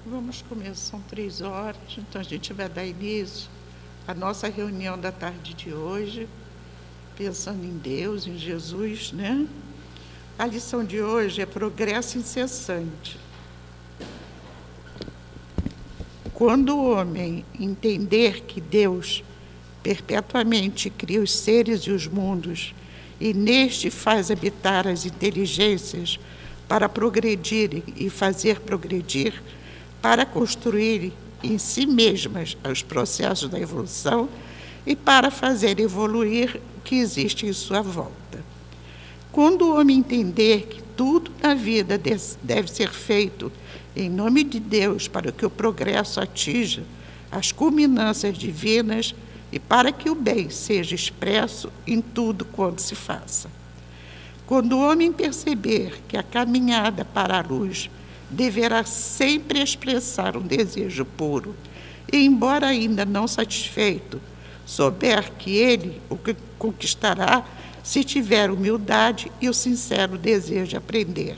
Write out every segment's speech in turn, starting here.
Vamos começar, são 3 horas, então a gente vai dar início à nossa reunião da tarde de hoje, pensando em Deus, em Jesus, né? A lição de hoje é progresso incessante. Quando o homem entender que Deus perpetuamente cria os seres e os mundos, e neste faz habitar as inteligências para progredirem e fazer progredir, para construir em si mesmas os processos da evolução e para fazer evoluir o que existe em sua volta. Quando o homem entender que tudo na vida deve ser feito em nome de Deus para que o progresso atinja as culminâncias divinas e para que o bem seja expresso em tudo quanto se faça. Quando o homem perceber que a caminhada para a luz deverá sempre expressar um desejo puro, e, embora ainda não satisfeito, souber que ele o conquistará se tiver humildade e o sincero desejo de aprender.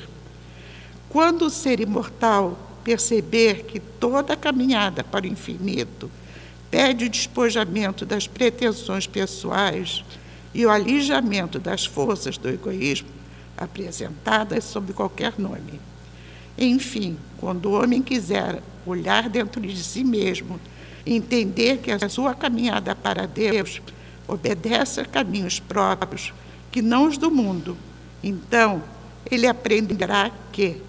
Quando o ser imortal perceber que toda a caminhada para o infinito pede o despojamento das pretensões pessoais e o alijamento das forças do egoísmo, apresentadas sob qualquer nome. Enfim, quando o homem quiser olhar dentro de si mesmo, entender que a sua caminhada para Deus obedece a caminhos próprios, que não os do mundo, então ele aprenderá que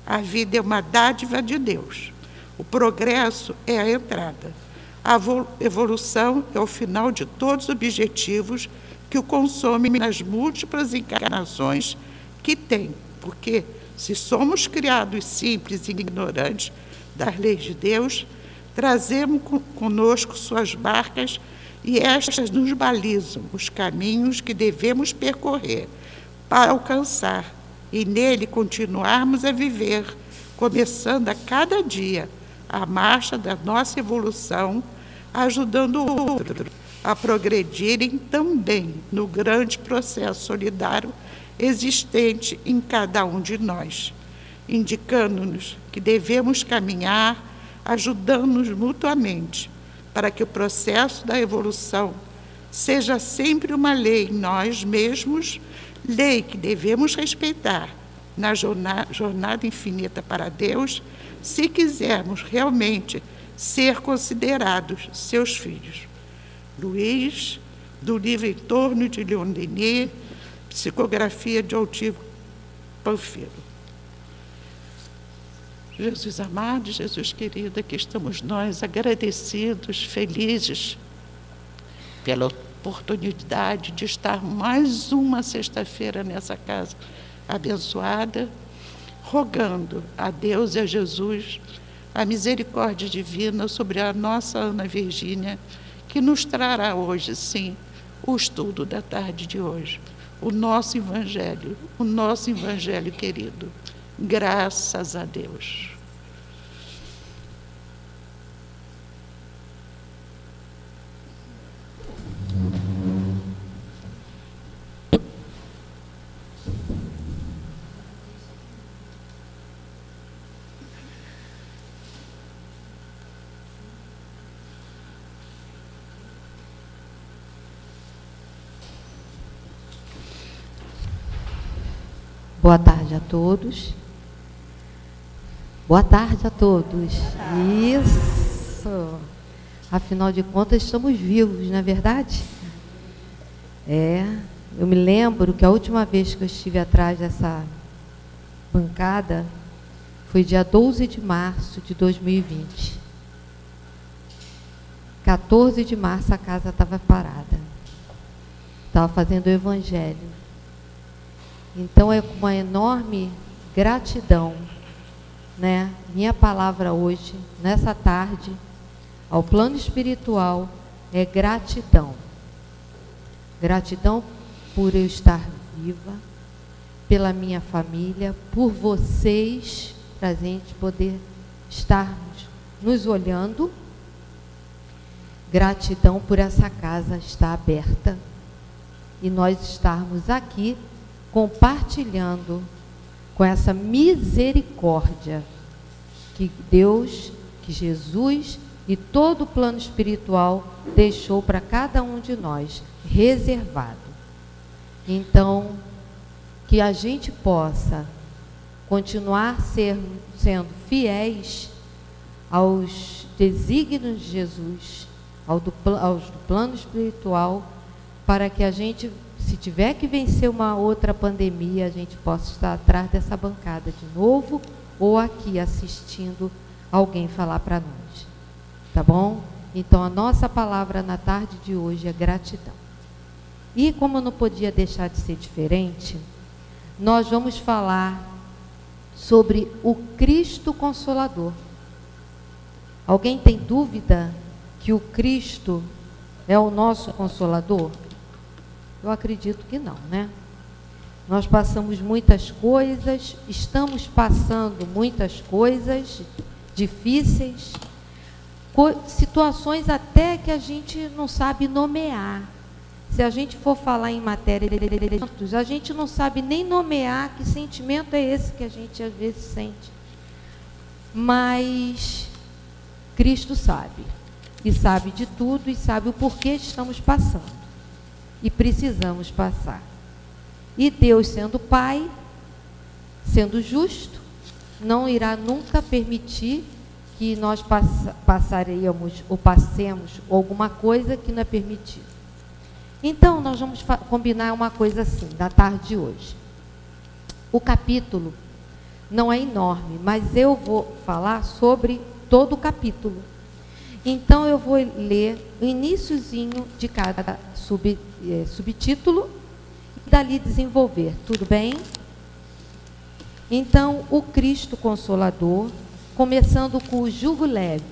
a vida é uma dádiva de Deus. O progresso é a entrada. A evolução é o final de todos os objetivos que o consomem nas múltiplas encarnações que tem, porque se somos criados simples e ignorantes das leis de Deus, trazemos conosco suas barcas e estas nos balizam os caminhos que devemos percorrer para alcançar e nele continuarmos a viver, começando a cada dia a marcha da nossa evolução, ajudando o outro a progredirem também no grande processo solidário existente em cada um de nós, indicando-nos que devemos caminhar, ajudando-nos mutuamente, para que o processo da evolução seja sempre uma lei em nós mesmos, lei que devemos respeitar na jornada infinita para Deus, se quisermos realmente ser considerados seus filhos. Luiz, do livro Em Torno de Leon Denis, psicografia de Altivo Panfiro. Jesus amado, Jesus querido, aqui estamos nós agradecidos, felizes pela oportunidade de estar mais uma sexta-feira nessa casa abençoada, rogando a Deus e a Jesus a misericórdia divina sobre a nossa Ana Virgínia, que nos trará hoje, sim, o estudo da tarde de hoje. O nosso Evangelho querido. Graças a Deus. Boa tarde a todos. Boa tarde a todos. Isso. Afinal de contas, estamos vivos, não é verdade? Eu me lembro que a última vez que eu estive atrás dessa bancada foi dia 12 de março de 2020. 14 de março a casa estava parada. Estava fazendo o Evangelho. Então, é com uma enorme gratidão, né? Minha palavra hoje, nessa tarde, ao plano espiritual, é gratidão. Gratidão por eu estar viva, pela minha família, por vocês, para a gente poder estarmos nos olhando. Gratidão por essa casa estar aberta e nós estarmos aqui compartilhando com essa misericórdia que Deus, que Jesus e todo o plano espiritual deixou para cada um de nós, reservado. Então, que a gente possa continuar sendo fiéis aos desígnios de Jesus, aos do plano espiritual, para que a gente, se tiver que vencer uma outra pandemia, a gente possa estar atrás dessa bancada de novo, ou aqui assistindo alguém falar para nós. Tá bom? Então, a nossa palavra na tarde de hoje é gratidão. E como não podia deixar de ser diferente, nós vamos falar sobre o Cristo Consolador. Alguém tem dúvida que o Cristo é o nosso Consolador? Eu acredito que não, né? Nós passamos muitas coisas, estamos passando muitas coisas difíceis, situações até que a gente não sabe nomear. Se a gente for falar em matéria de sentimentos, a gente não sabe nem nomear que sentimento é esse que a gente às vezes sente. Mas Cristo sabe, e sabe de tudo, e sabe o porquê estamos passando. E precisamos passar. E Deus, sendo Pai, sendo justo, não irá nunca permitir que nós passaremos ou passemos alguma coisa que não é permitido. Então, nós vamos combinar uma coisa assim, da tarde de hoje. O capítulo não é enorme, mas eu vou falar sobre todo o capítulo. Então, eu vou ler o iniciozinho de cada subtítulo e dali desenvolver, tudo bem? Então, o Cristo Consolador, começando com o jugo leve.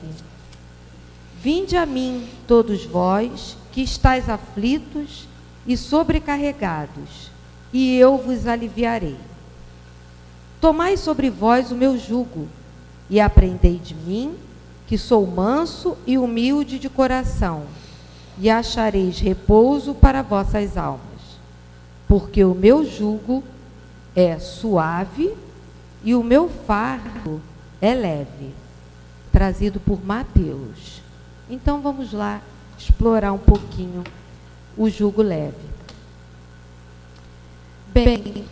Vinde a mim, todos vós, que estáis aflitos e sobrecarregados, e eu vos aliviarei. Tomai sobre vós o meu jugo, e aprendei de mim, que sou manso e humilde de coração, e achareis repouso para vossas almas. Porque o meu jugo é suave e o meu fardo é leve. Trazido por Mateus. Então vamos lá explorar um pouquinho o jugo leve. Bem,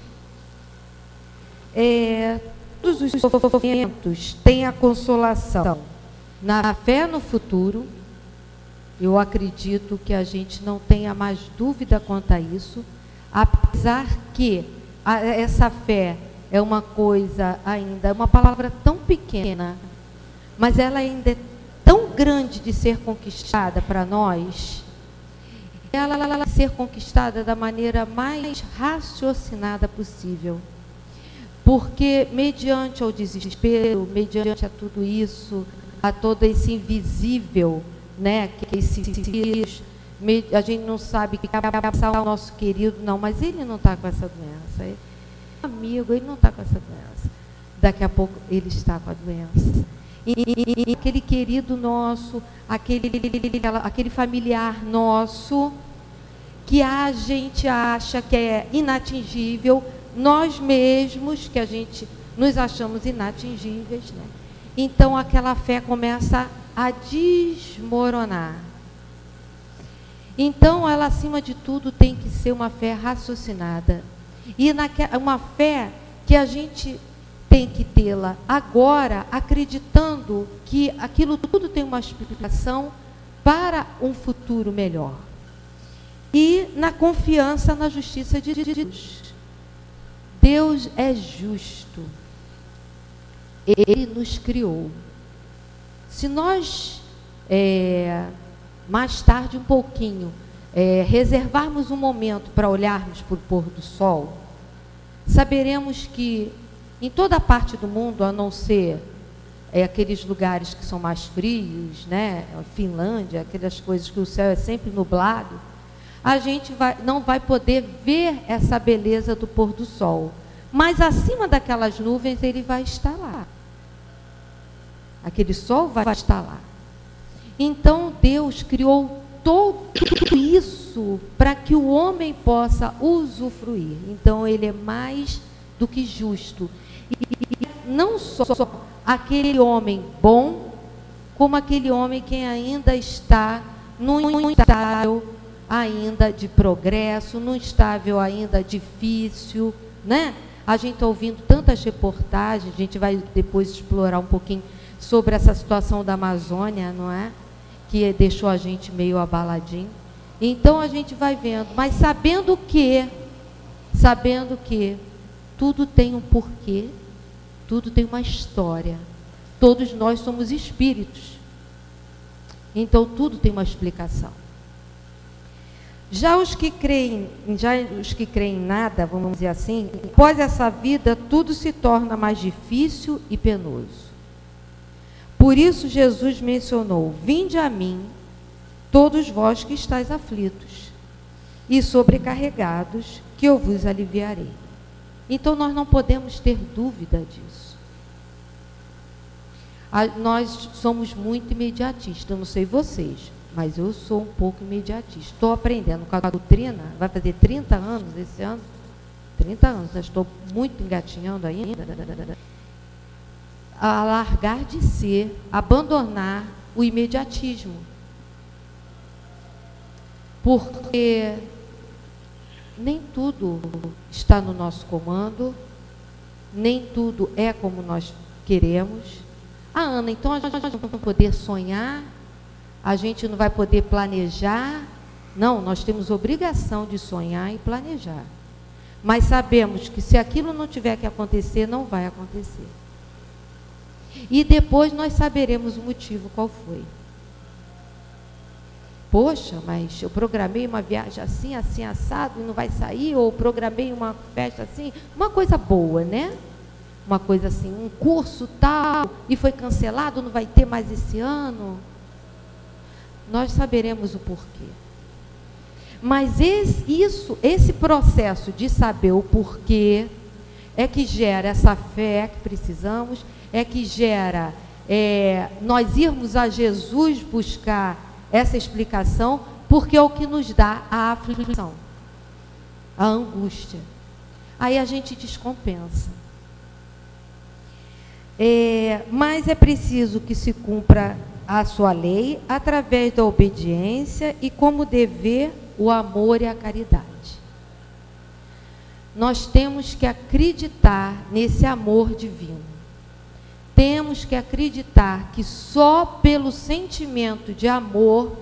todos os sofrimentos têm a consolação na fé no futuro. Eu acredito que a gente não tenha mais dúvida quanto a isso, apesar que essa fé é uma coisa ainda, uma palavra tão pequena, mas ela ainda é tão grande de ser conquistada para nós. Ela ser conquistada da maneira mais raciocinada possível. Porque mediante ao desespero, mediante a tudo isso, a todo esse invisível, né, que é esse vírus, a gente não sabe que vai passar o nosso querido, não, mas ele não está com essa doença. Ele é amigo, ele não está com essa doença. Daqui a pouco ele está com a doença. E aquele querido nosso, aquele familiar nosso, que a gente acha que é inatingível, nós mesmos, que a gente nos achamos inatingíveis, né? Então aquela fé começa a desmoronar. Então ela, acima de tudo, tem que ser uma fé raciocinada. E uma fé que a gente tem que tê-la agora, acreditando que aquilo tudo tem uma explicação para um futuro melhor. E na confiança na justiça de Deus. Deus é justo. Ele nos criou. Se nós, mais tarde um pouquinho, reservarmos um momento para olharmos para o pôr do sol, saberemos que em toda parte do mundo, a não ser aqueles lugares que são mais frios, né, Finlândia, aquelas coisas que o céu é sempre nublado, a gente não vai poder ver essa beleza do pôr do sol. Mas acima daquelas nuvens ele vai estar lá. Aquele sol vai estar lá. Então Deus criou tudo isso para que o homem possa usufruir. Então ele é mais do que justo. E não só aquele homem bom, como aquele homem que ainda está num estágio ainda de progresso, num estágio ainda difícil, né? A gente está ouvindo tantas reportagens, a gente vai depois explorar um pouquinho sobre essa situação da Amazônia, não é? Que deixou a gente meio abaladinho. Então a gente vai vendo, mas sabendo que tudo tem um porquê, tudo tem uma história. Todos nós somos espíritos. Então tudo tem uma explicação. Já os que creem em nada, vamos dizer assim, após essa vida tudo se torna mais difícil e penoso. Por isso Jesus mencionou: vinde a mim, todos vós que estáis aflitos e sobrecarregados, que eu vos aliviarei. Então nós não podemos ter dúvida disso. Nós somos muito imediatistas, eu não sei vocês, mas eu sou um pouco imediatista. Estou aprendendo com a doutrina, vai fazer 30 anos esse ano, 30 anos, já estou muito engatinhando ainda, a largar de ser, abandonar o imediatismo. Porque nem tudo está no nosso comando, nem tudo é como nós queremos. Ah, Ana, então a gente não vai poder sonhar, a gente não vai poder planejar. Não, nós temos obrigação de sonhar e planejar. Mas sabemos que se aquilo não tiver que acontecer, não vai acontecer. E depois nós saberemos o motivo qual foi. Poxa, mas eu programei uma viagem assim, assim, assado, e não vai sair, ou programei uma festa assim, uma coisa boa, né? Uma coisa assim, um curso tal, e foi cancelado, não vai ter mais esse ano. Nós saberemos o porquê. Mas esse processo de saber o porquê é que gera essa fé que precisamos, é que gera nós irmos a Jesus buscar essa explicação, porque é o que nos dá a aflição, a angústia. Aí a gente descompensa. Mas é preciso que se cumpra a sua lei através da obediência e como dever o amor e a caridade. Nós temos que acreditar nesse amor divino. Temos que acreditar que só pelo sentimento de amor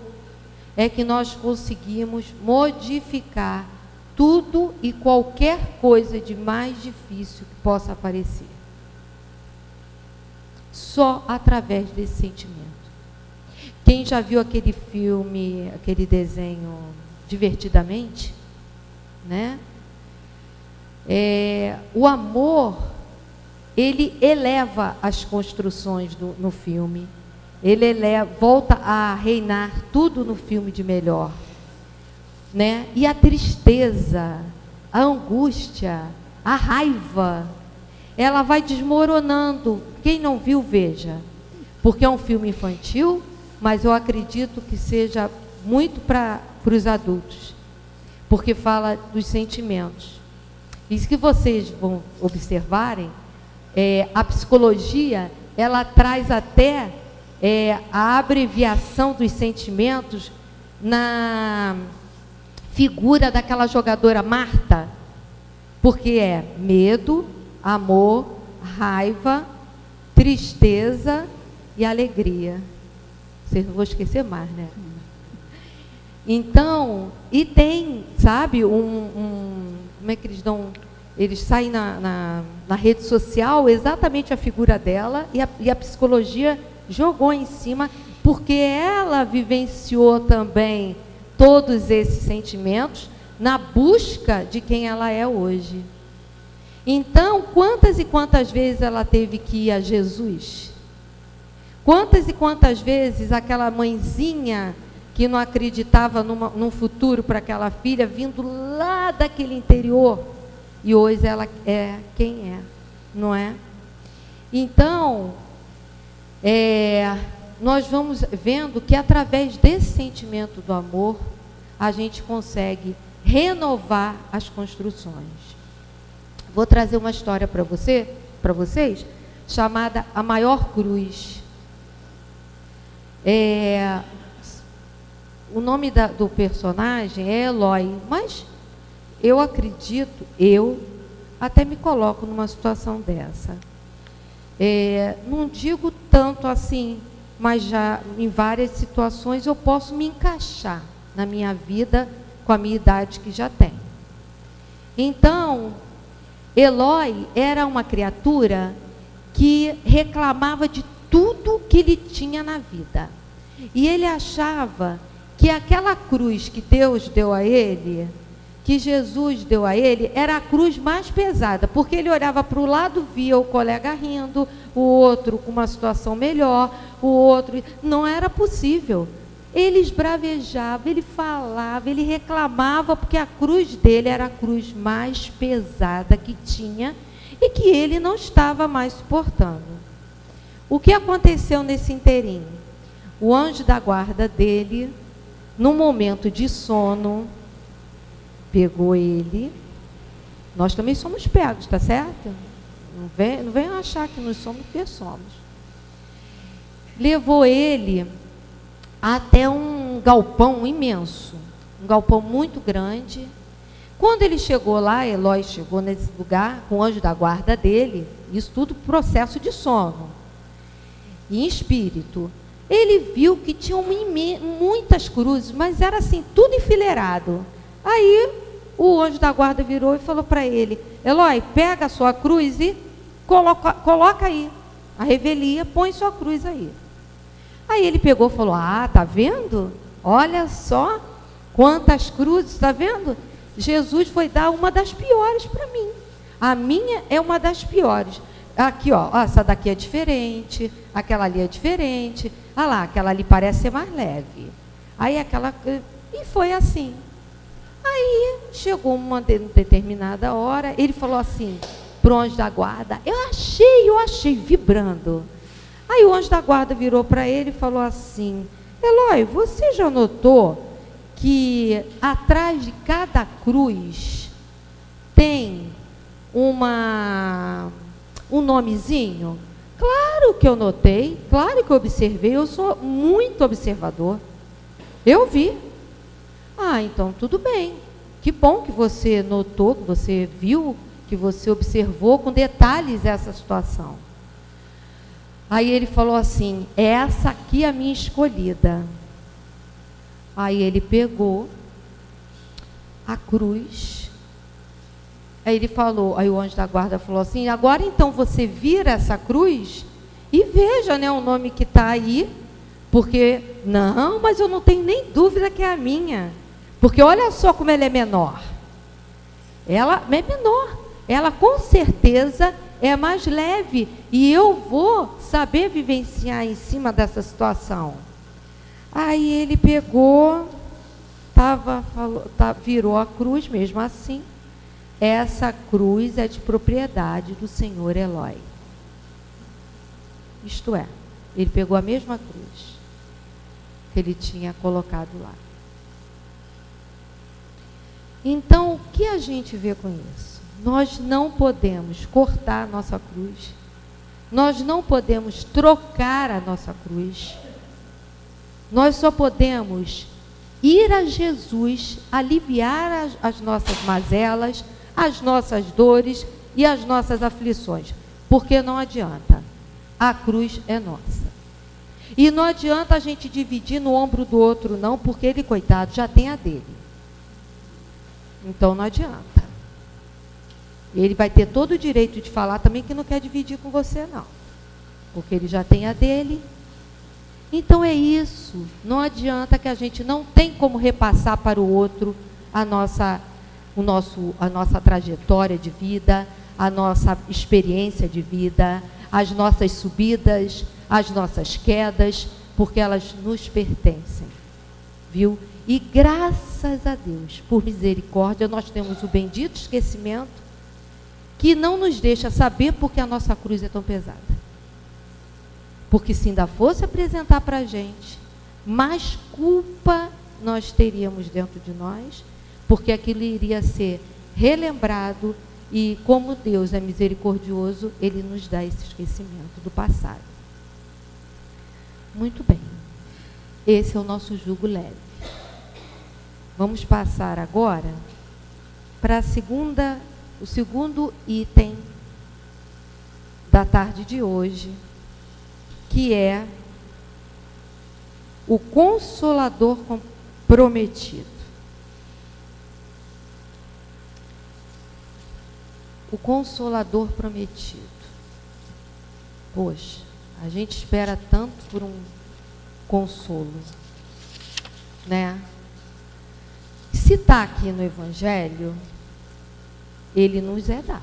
é que nós conseguimos modificar tudo e qualquer coisa de mais difícil que possa aparecer. Só através desse sentimento. Quem já viu aquele filme, aquele desenho Divertidamente, né? O amor, ele eleva as construções no filme, ele volta a reinar tudo no filme de melhor, né? E a tristeza, a angústia, a raiva, ela vai desmoronando. Quem não viu, veja, porque é um filme infantil, mas eu acredito que seja muito para os adultos, porque fala dos sentimentos. Isso que vocês vão observarem, a psicologia, ela traz até a abreviação dos sentimentos na figura daquela jogadora Marta, porque é medo, amor, raiva, tristeza e alegria. Vocês não vão esquecer mais, né? Então, e tem, sabe, como é que eles dão? Eles saem na rede social exatamente a figura dela e a psicologia jogou em cima, porque ela vivenciou também todos esses sentimentos na busca de quem ela é hoje. Então, quantas e quantas vezes ela teve que ir a Jesus? Quantas e quantas vezes aquela mãezinha que não acreditava num futuro para aquela filha, vindo lá daquele interior, e hoje ela é quem é, não é? Então, nós vamos vendo que através desse sentimento do amor, a gente consegue renovar as construções. Vou trazer uma história para vocês, chamada A Maior Cruz. O nome do personagem é Eloi, mas eu acredito, eu até me coloco numa situação dessa. Não digo tanto assim, mas já em várias situações eu posso me encaixar na minha vida com a minha idade que já tenho. Então, Eloi era uma criatura que reclamava de tudo que ele tinha na vida. E ele achava que aquela cruz que Deus deu a ele, que Jesus deu a ele, era a cruz mais pesada, porque ele olhava para o lado, via o colega rindo, o outro com uma situação melhor, o outro... Não era possível. Ele esbravejava, ele falava, ele reclamava, porque a cruz dele era a cruz mais pesada que tinha e que ele não estava mais suportando. O que aconteceu nesse inteirinho? O anjo da guarda dele, no momento de sono, pegou ele. Nós também somos pegos, tá certo? Não venham achar que nós somos, porque somos. Levou ele até um galpão imenso, um galpão muito grande. Quando ele chegou lá, Eloi chegou nesse lugar com o anjo da guarda dele, isso tudo processo de sono, em espírito. Ele viu que tinham muitas cruzes, mas era assim, tudo enfileirado. Aí o anjo da guarda virou e falou para ele: Eloi, pega a sua cruz e coloca aí a revelia, põe sua cruz aí. Aí ele pegou e falou: ah, tá vendo? Olha só quantas cruzes, tá vendo? Jesus foi dar uma das piores para mim. A minha é uma das piores. Aqui, ó, essa daqui é diferente, aquela ali é diferente. Ah lá, aquela ali parece ser mais leve. Aí aquela... E foi assim. Aí chegou uma determinada hora, ele falou assim para o anjo da guarda: eu achei, vibrando. Aí o anjo da guarda virou para ele e falou assim: Eloi, você já notou que atrás de cada cruz tem um nomezinho? Claro que eu notei, claro que eu observei, eu sou muito observador. Eu vi. Ah, então tudo bem. Que bom que você notou, que você viu, que você observou com detalhes essa situação. Aí ele falou assim: essa aqui é a minha escolhida. Aí ele pegou a cruz. Aí ele falou, aí o anjo da guarda falou assim: agora então você vira essa cruz e veja, né, o nome que está aí, porque, não, mas eu não tenho nem dúvida que é a minha, porque olha só como ela é menor. Ela é menor, ela com certeza é mais leve, e eu vou saber vivenciar em cima dessa situação. Aí ele pegou, virou a cruz mesmo assim. Essa cruz é de propriedade do senhor Eloi. Isto é, ele pegou a mesma cruz que ele tinha colocado lá. Então, o que a gente vê com isso? Nós não podemos cortar a nossa cruz, nós não podemos trocar a nossa cruz, nós só podemos ir a Jesus, aliviar as nossas mazelas, as nossas dores e as nossas aflições, porque não adianta, a cruz é nossa. E não adianta a gente dividir no ombro do outro não, porque ele, coitado, já tem a dele. Então não adianta. Ele vai ter todo o direito de falar também que não quer dividir com você não, porque ele já tem a dele. Então é isso, não adianta, que a gente não tem como repassar para o outro a nossa trajetória de vida, a nossa experiência de vida, as nossas subidas, as nossas quedas, porque elas nos pertencem, viu? E graças a Deus, por misericórdia, nós temos o bendito esquecimento que não nos deixa saber porque a nossa cruz é tão pesada. Porque se ainda fosse apresentar para a gente, mais culpa nós teríamos dentro de nós, porque aquilo iria ser relembrado E como Deus é misericordioso, Ele nos dá esse esquecimento do passado. Muito bem. Esse é o nosso jugo leve. Vamos passar agora para o segundo item da tarde de hoje, que é o Consolador prometido. O Consolador prometido. Poxa, a gente espera tanto por um consolo, né? Se está aqui no Evangelho, ele nos é dado.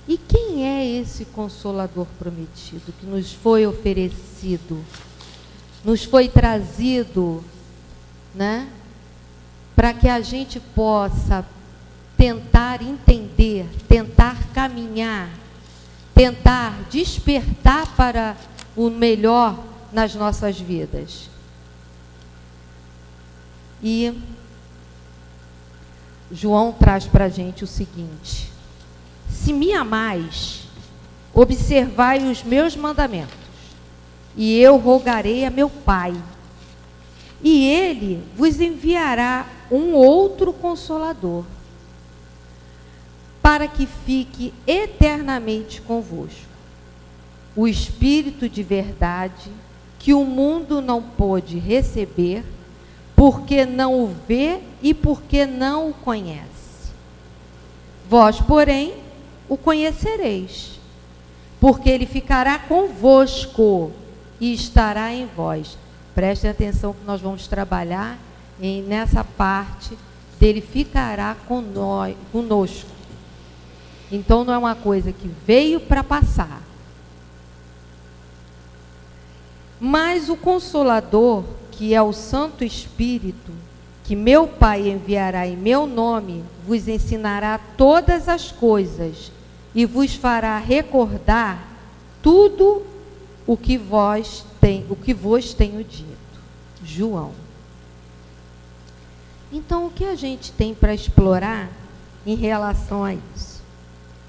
E quem é esse Consolador prometido que nos foi oferecido, nos foi trazido, né? Para que a gente possa tentar entender, tentar caminhar, tentar despertar para o melhor nas nossas vidas. E João traz para a gente o seguinte: se me amais, observai os meus mandamentos, e eu rogarei a meu Pai, e ele vos enviará um outro Consolador, para que fique eternamente convosco, o Espírito de verdade, que o mundo não pôde receber, porque não o vê e porque não o conhece. Vós, porém, o conhecereis, porque ele ficará convosco e estará em vós. Prestem atenção que nós vamos trabalhar nessa parte dele ficará conosco. Então não é uma coisa que veio para passar. Mas o Consolador, que é o Santo Espírito, que meu Pai enviará em meu nome, vos ensinará todas as coisas e vos fará recordar tudo o que vos tenho dito. João. Então, o que a gente tem para explorar em relação a isso?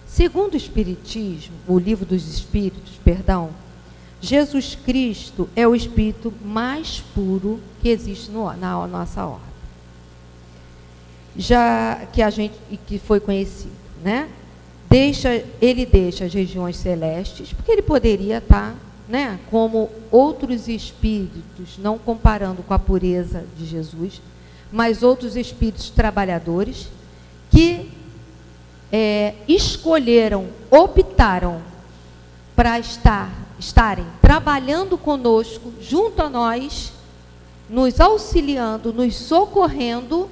Segundo o Espiritismo, o Livro dos Espíritos, perdão, Jesus Cristo é o Espírito mais puro que existe na nossa ordem. Já que foi conhecido, né? Ele deixa as regiões celestes, porque ele poderia estar, né, como outros espíritos, não comparando com a pureza de Jesus, mas outros espíritos trabalhadores que escolheram, optaram para estarem trabalhando conosco, junto a nós, nos auxiliando, nos socorrendo,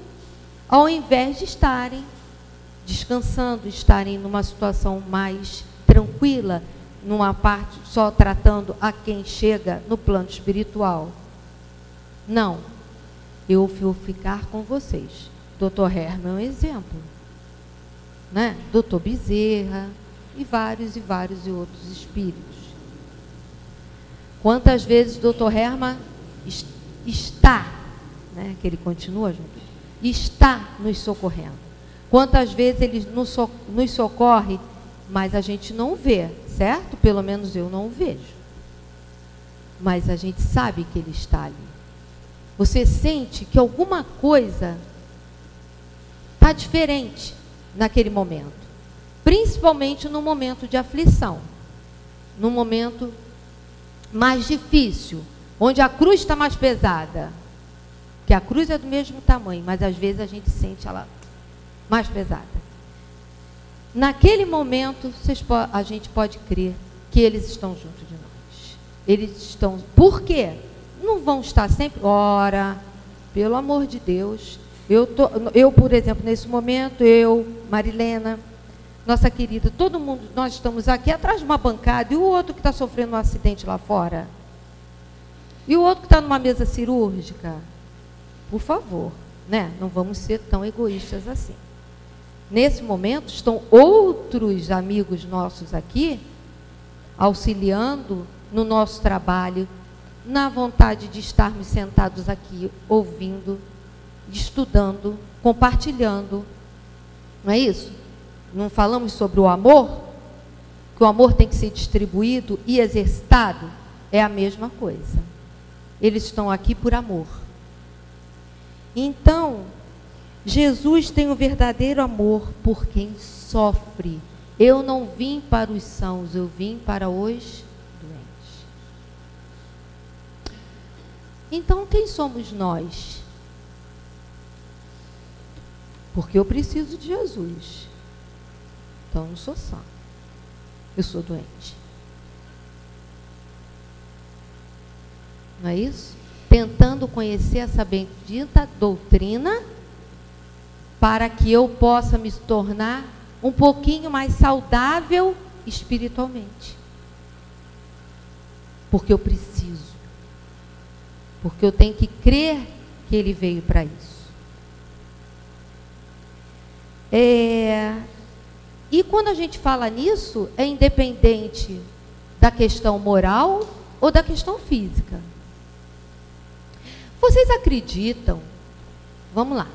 ao invés de estarem descansando, estarem numa situação mais tranquila, numa parte só tratando a quem chega no plano espiritual. Não, eu vou ficar com vocês. Dr. Herman é um exemplo, né? Dr. Bezerra e vários outros espíritos. Quantas vezes Dr. Herman está, né, que ele continua junto, está nos socorrendo. Quantas vezes ele nos socorre, mas a gente não vê, certo? Pelo menos eu não o vejo. Mas a gente sabe que ele está ali. Você sente que alguma coisa está diferente naquele momento. Principalmente no momento de aflição. No momento mais difícil, onde a cruz está mais pesada. Que a cruz é do mesmo tamanho, mas às vezes a gente sente ela mais pesada. Naquele momento, a gente pode crer que eles estão junto de nós. Eles estão... Por quê? Não vão estar sempre... Ora, pelo amor de Deus. Eu, por exemplo, nesse momento, Marilena, nossa querida, todo mundo, nós estamos aqui atrás de uma bancada, e o outro que está sofrendo um acidente lá fora? E o outro que está numa mesa cirúrgica? Por favor, né? Não vamos ser tão egoístas assim. Nesse momento, estão outros amigos nossos aqui, auxiliando no nosso trabalho, na vontade de estarmos sentados aqui, ouvindo, estudando, compartilhando. Não é isso? não falamos sobre o amor? Que o amor tem que ser distribuído e exercitado? É a mesma coisa. Eles estão aqui por amor. Então, Jesus tem o verdadeiro amor por quem sofre. Eu não vim para os sãos, eu vim para os doentes. Então, quem somos nós? Porque eu preciso de Jesus. Então, eu não sou sã. Eu sou doente. Não é isso? Tentando conhecer essa bendita doutrina para que eu possa me tornar um pouquinho mais saudável espiritualmente. Porque eu preciso. Porque eu tenho que crer que Ele veio para isso. E quando a gente fala nisso, é independente da questão moral ou da questão física. Vocês acreditam, vamos lá,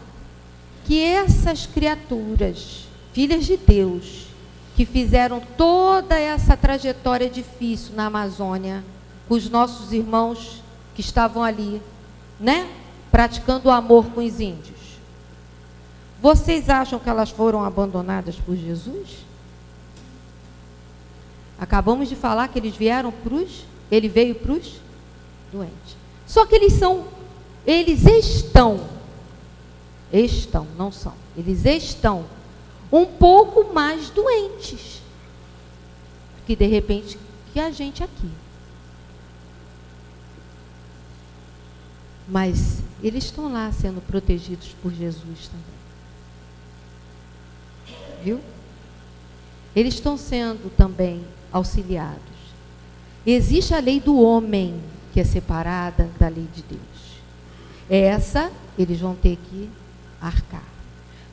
que essas criaturas, filhas de Deus, que fizeram toda essa trajetória difícil na Amazônia, com os nossos irmãos que estavam ali, né, praticando o amor com os índios, vocês acham que elas foram abandonadas por Jesus? Acabamos de falar que ele veio para os doentes. Só que eles estão um pouco mais doentes que de repente que a gente aqui. Mas eles estão lá sendo protegidos por Jesus também. Viu? Eles estão sendo também auxiliados. Existe a lei do homem, que é separada da lei de Deus. Essa, eles vão ter que arcar.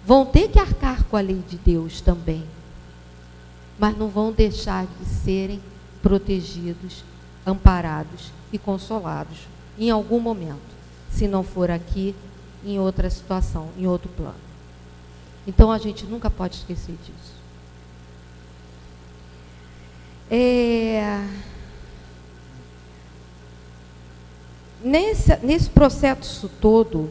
Vão ter que arcar com a lei de Deus também. Mas não vão deixar de serem protegidos, amparados e consolados em algum momento. Se não for aqui, em outra situação, em outro plano. Então, a gente nunca pode esquecer disso. Nesse processo todo,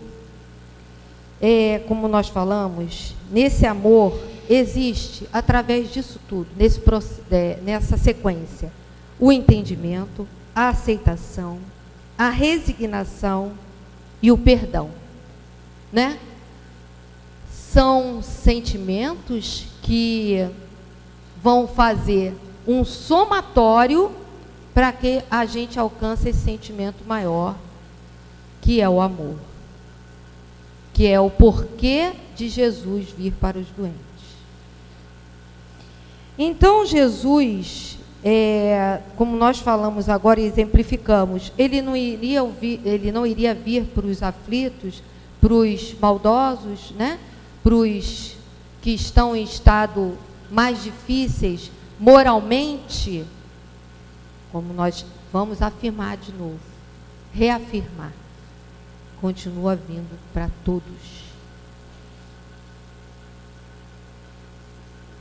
como nós falamos, nesse amor, existe, através disso tudo, nessa sequência, o entendimento, a aceitação, a resignação e o perdão, né? São sentimentos que vão fazer um somatório para que a gente alcance esse sentimento maior, que é o amor, que é o porquê de Jesus vir para os doentes. Então, Jesus, como nós falamos agora e exemplificamos, ele não iria vir para os aflitos, para os maldosos, né? Para os que estão em estado mais difíceis moralmente, como nós vamos afirmar de novo, reafirmar, continua vindo para todos.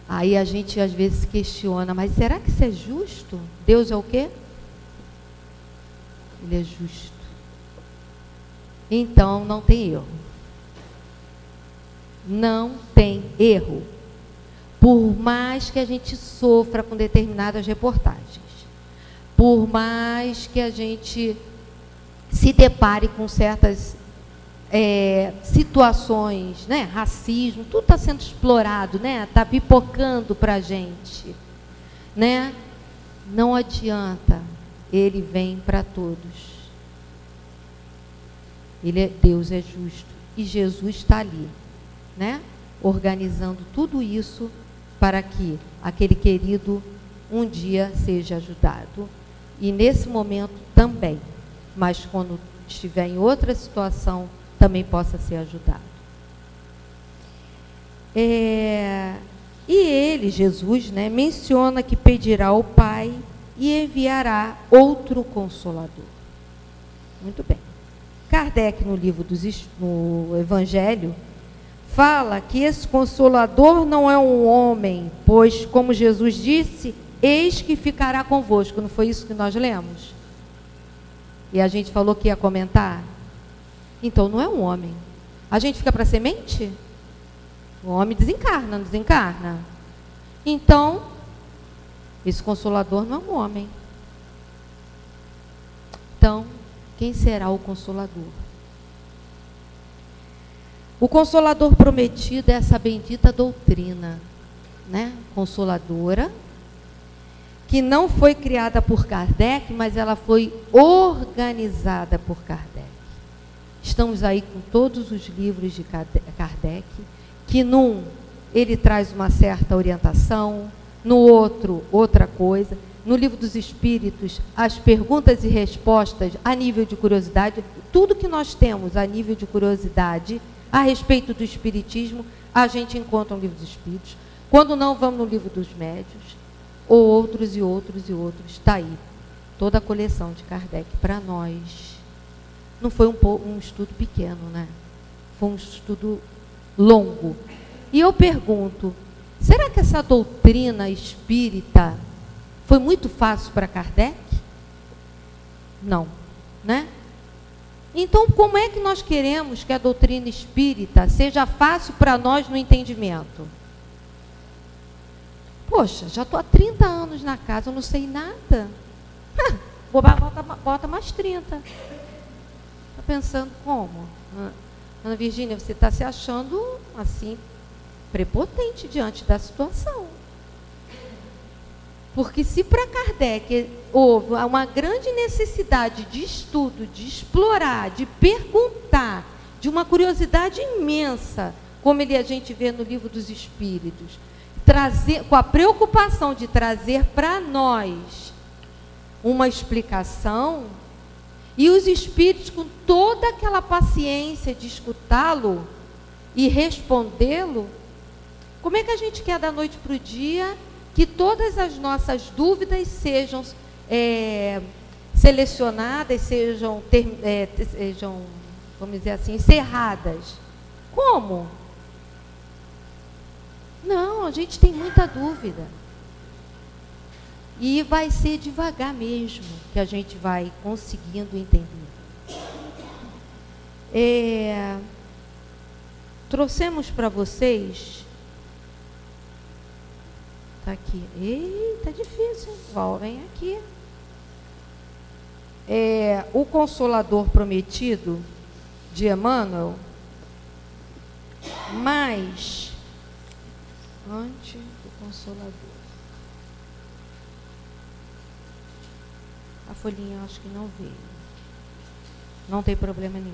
Aí a gente às vezes questiona, mas será que isso é justo? Deus é o quê? Ele é justo. Então não tem erro. Não tem erro. Por mais que a gente sofra com determinadas reportagens, por mais que a gente se depare com certas situações, né? Racismo, tudo está sendo explorado, né? Está pipocando para a gente, né? Não adianta, ele vem para todos. Deus é justo e Jesus está ali, né? Organizando tudo isso para que aquele querido um dia seja ajudado. E nesse momento também, mas quando estiver em outra situação, também possa ser ajudado. E ele, Jesus, né, menciona que pedirá ao Pai e enviará outro Consolador. Muito bem. Kardec, no livro no Evangelho, fala que esse Consolador não é um homem, pois, como Jesus disse, eis que ficará convosco. Não foi isso que nós lemos? E a gente falou que ia comentar? Então não é um homem. A gente fica para semente? O homem desencarna, não desencarna? Então, esse Consolador não é um homem. Então, quem será o Consolador? O Consolador prometido é essa bendita doutrina, né? Consoladora, que não foi criada por Kardec, mas ela foi organizada por Kardec. Estamos aí com todos os livros de Kardec, que num ele traz uma certa orientação, no outro outra coisa. No Livro dos Espíritos, as perguntas e respostas a nível de curiosidade, tudo que nós temos a nível de curiosidade a respeito do Espiritismo, a gente encontra no Livro dos Espíritos. Quando não, vamos no Livro dos Médiuns, ou outros e outros e outros. Está aí, toda a coleção de Kardec para nós. Não foi um estudo pequeno, né? Foi um estudo longo. E eu pergunto, será que essa doutrina espírita foi muito fácil para Kardec? Não, né? Então, como é que nós queremos que a doutrina espírita seja fácil para nós no entendimento? Poxa, já estou há 30 anos na casa, eu não sei nada. Bota mais 30. Está pensando como? Ana Virgínia, você está se achando assim, prepotente diante da situação. Porque se para Kardec houve uma grande necessidade de estudo, de explorar, de perguntar, de uma curiosidade imensa, como a gente vê no Livro dos Espíritos, com a preocupação de trazer para nós uma explicação, e os Espíritos com toda aquela paciência de escutá-lo e respondê-lo, como é que a gente quer da noite para o dia que todas as nossas dúvidas sejam selecionadas, sejam, vamos dizer assim, encerradas? Como? Não, a gente tem muita dúvida. E vai ser devagar mesmo que a gente vai conseguindo entender. Trouxemos para vocês. Está aqui. Eita, difícil. Vem aqui. O Consolador Prometido, de Emmanuel, mas antes do Consolador. A folhinha acho que não veio. Não tem problema nenhum.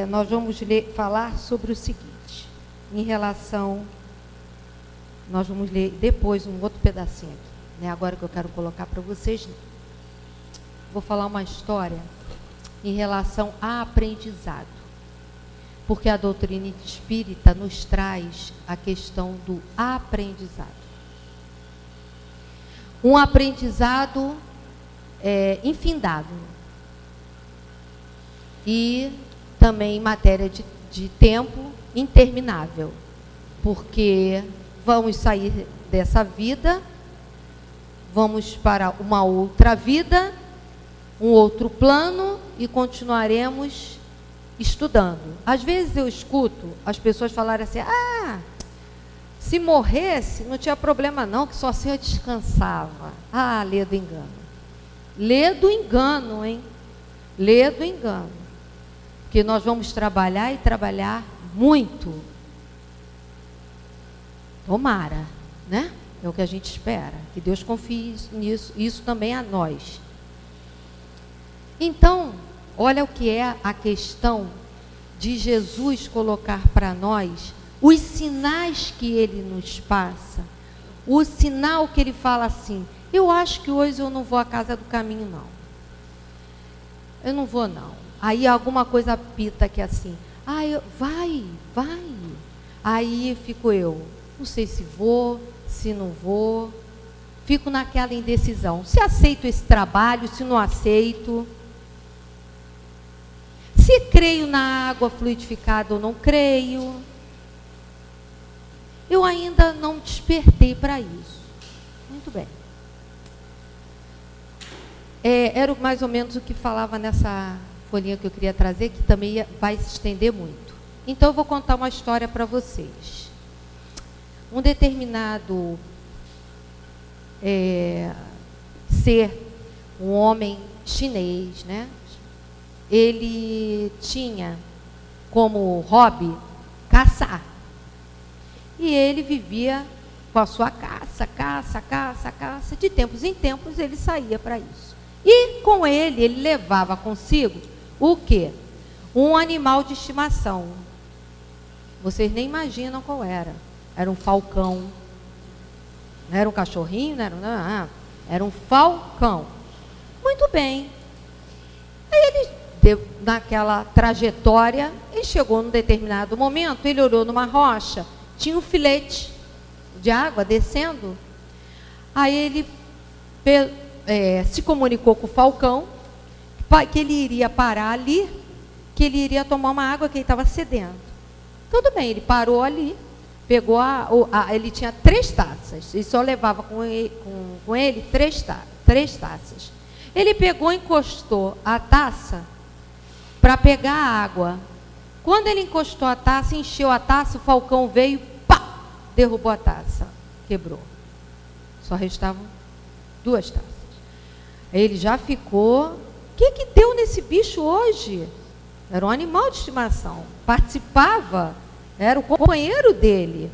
Nós vamos falar sobre o seguinte, em relação... Nós vamos ler depois um outro pedacinho aqui, né? Agora que eu quero colocar para vocês. Vou falar uma história em relação a aprendizado. Porque a doutrina espírita nos traz a questão do aprendizado. Um aprendizado infindado. E também em matéria de tempo interminável. Porque vamos sair dessa vida, vamos para uma outra vida, um outro plano e continuaremos estudando. Às vezes eu escuto as pessoas falarem assim, se morresse não tinha problema não, que só se eu descansava. Lê do engano. Lê do engano, hein? Lê do engano. Porque nós vamos trabalhar e trabalhar muito. Tomara, né? É o que a gente espera, que Deus confie nisso, isso também a nós. Então, olha o que é a questão de Jesus colocar para nós os sinais que ele nos passa. O sinal que ele fala assim, eu acho que hoje eu não vou à casa do caminho, não. Eu não vou, não. Aí alguma coisa pita aqui assim, vai. Aí fico eu. Não sei se vou, se não vou. Fico naquela indecisão. Se aceito esse trabalho, se não aceito. Se creio na água fluidificada ou não creio. Eu ainda não despertei para isso. Muito bem. Era mais ou menos o que falava nessa folhinha que eu queria trazer, que também vai se estender muito. Então, eu vou contar uma história para vocês. Um determinado ser, um homem chinês, né? Ele tinha como hobby caçar. E ele vivia com a sua caça. De tempos em tempos ele saía para isso. E com ele levava consigo o quê? Um animal de estimação. Vocês nem imaginam qual era. Era um falcão. Não era um cachorrinho, era um falcão. Muito bem. Aí ele, naquela trajetória, ele chegou num determinado momento, ele olhou numa rocha, tinha um filete de água descendo. Aí ele se comunicou com o falcão, que ele iria parar ali, que ele iria tomar uma água, que ele estava sedento. Tudo bem, ele parou ali, pegou ele tinha 3 taças, ele só levava com ele 3 taças. Ele pegou e encostou a taça para pegar a água. Quando ele encostou a taça, encheu a taça, o falcão veio, pá, derrubou a taça, quebrou. Só restavam 2 taças. Ele já ficou, o que deu nesse bicho hoje? Era um animal de estimação, participava, era o companheiro dele.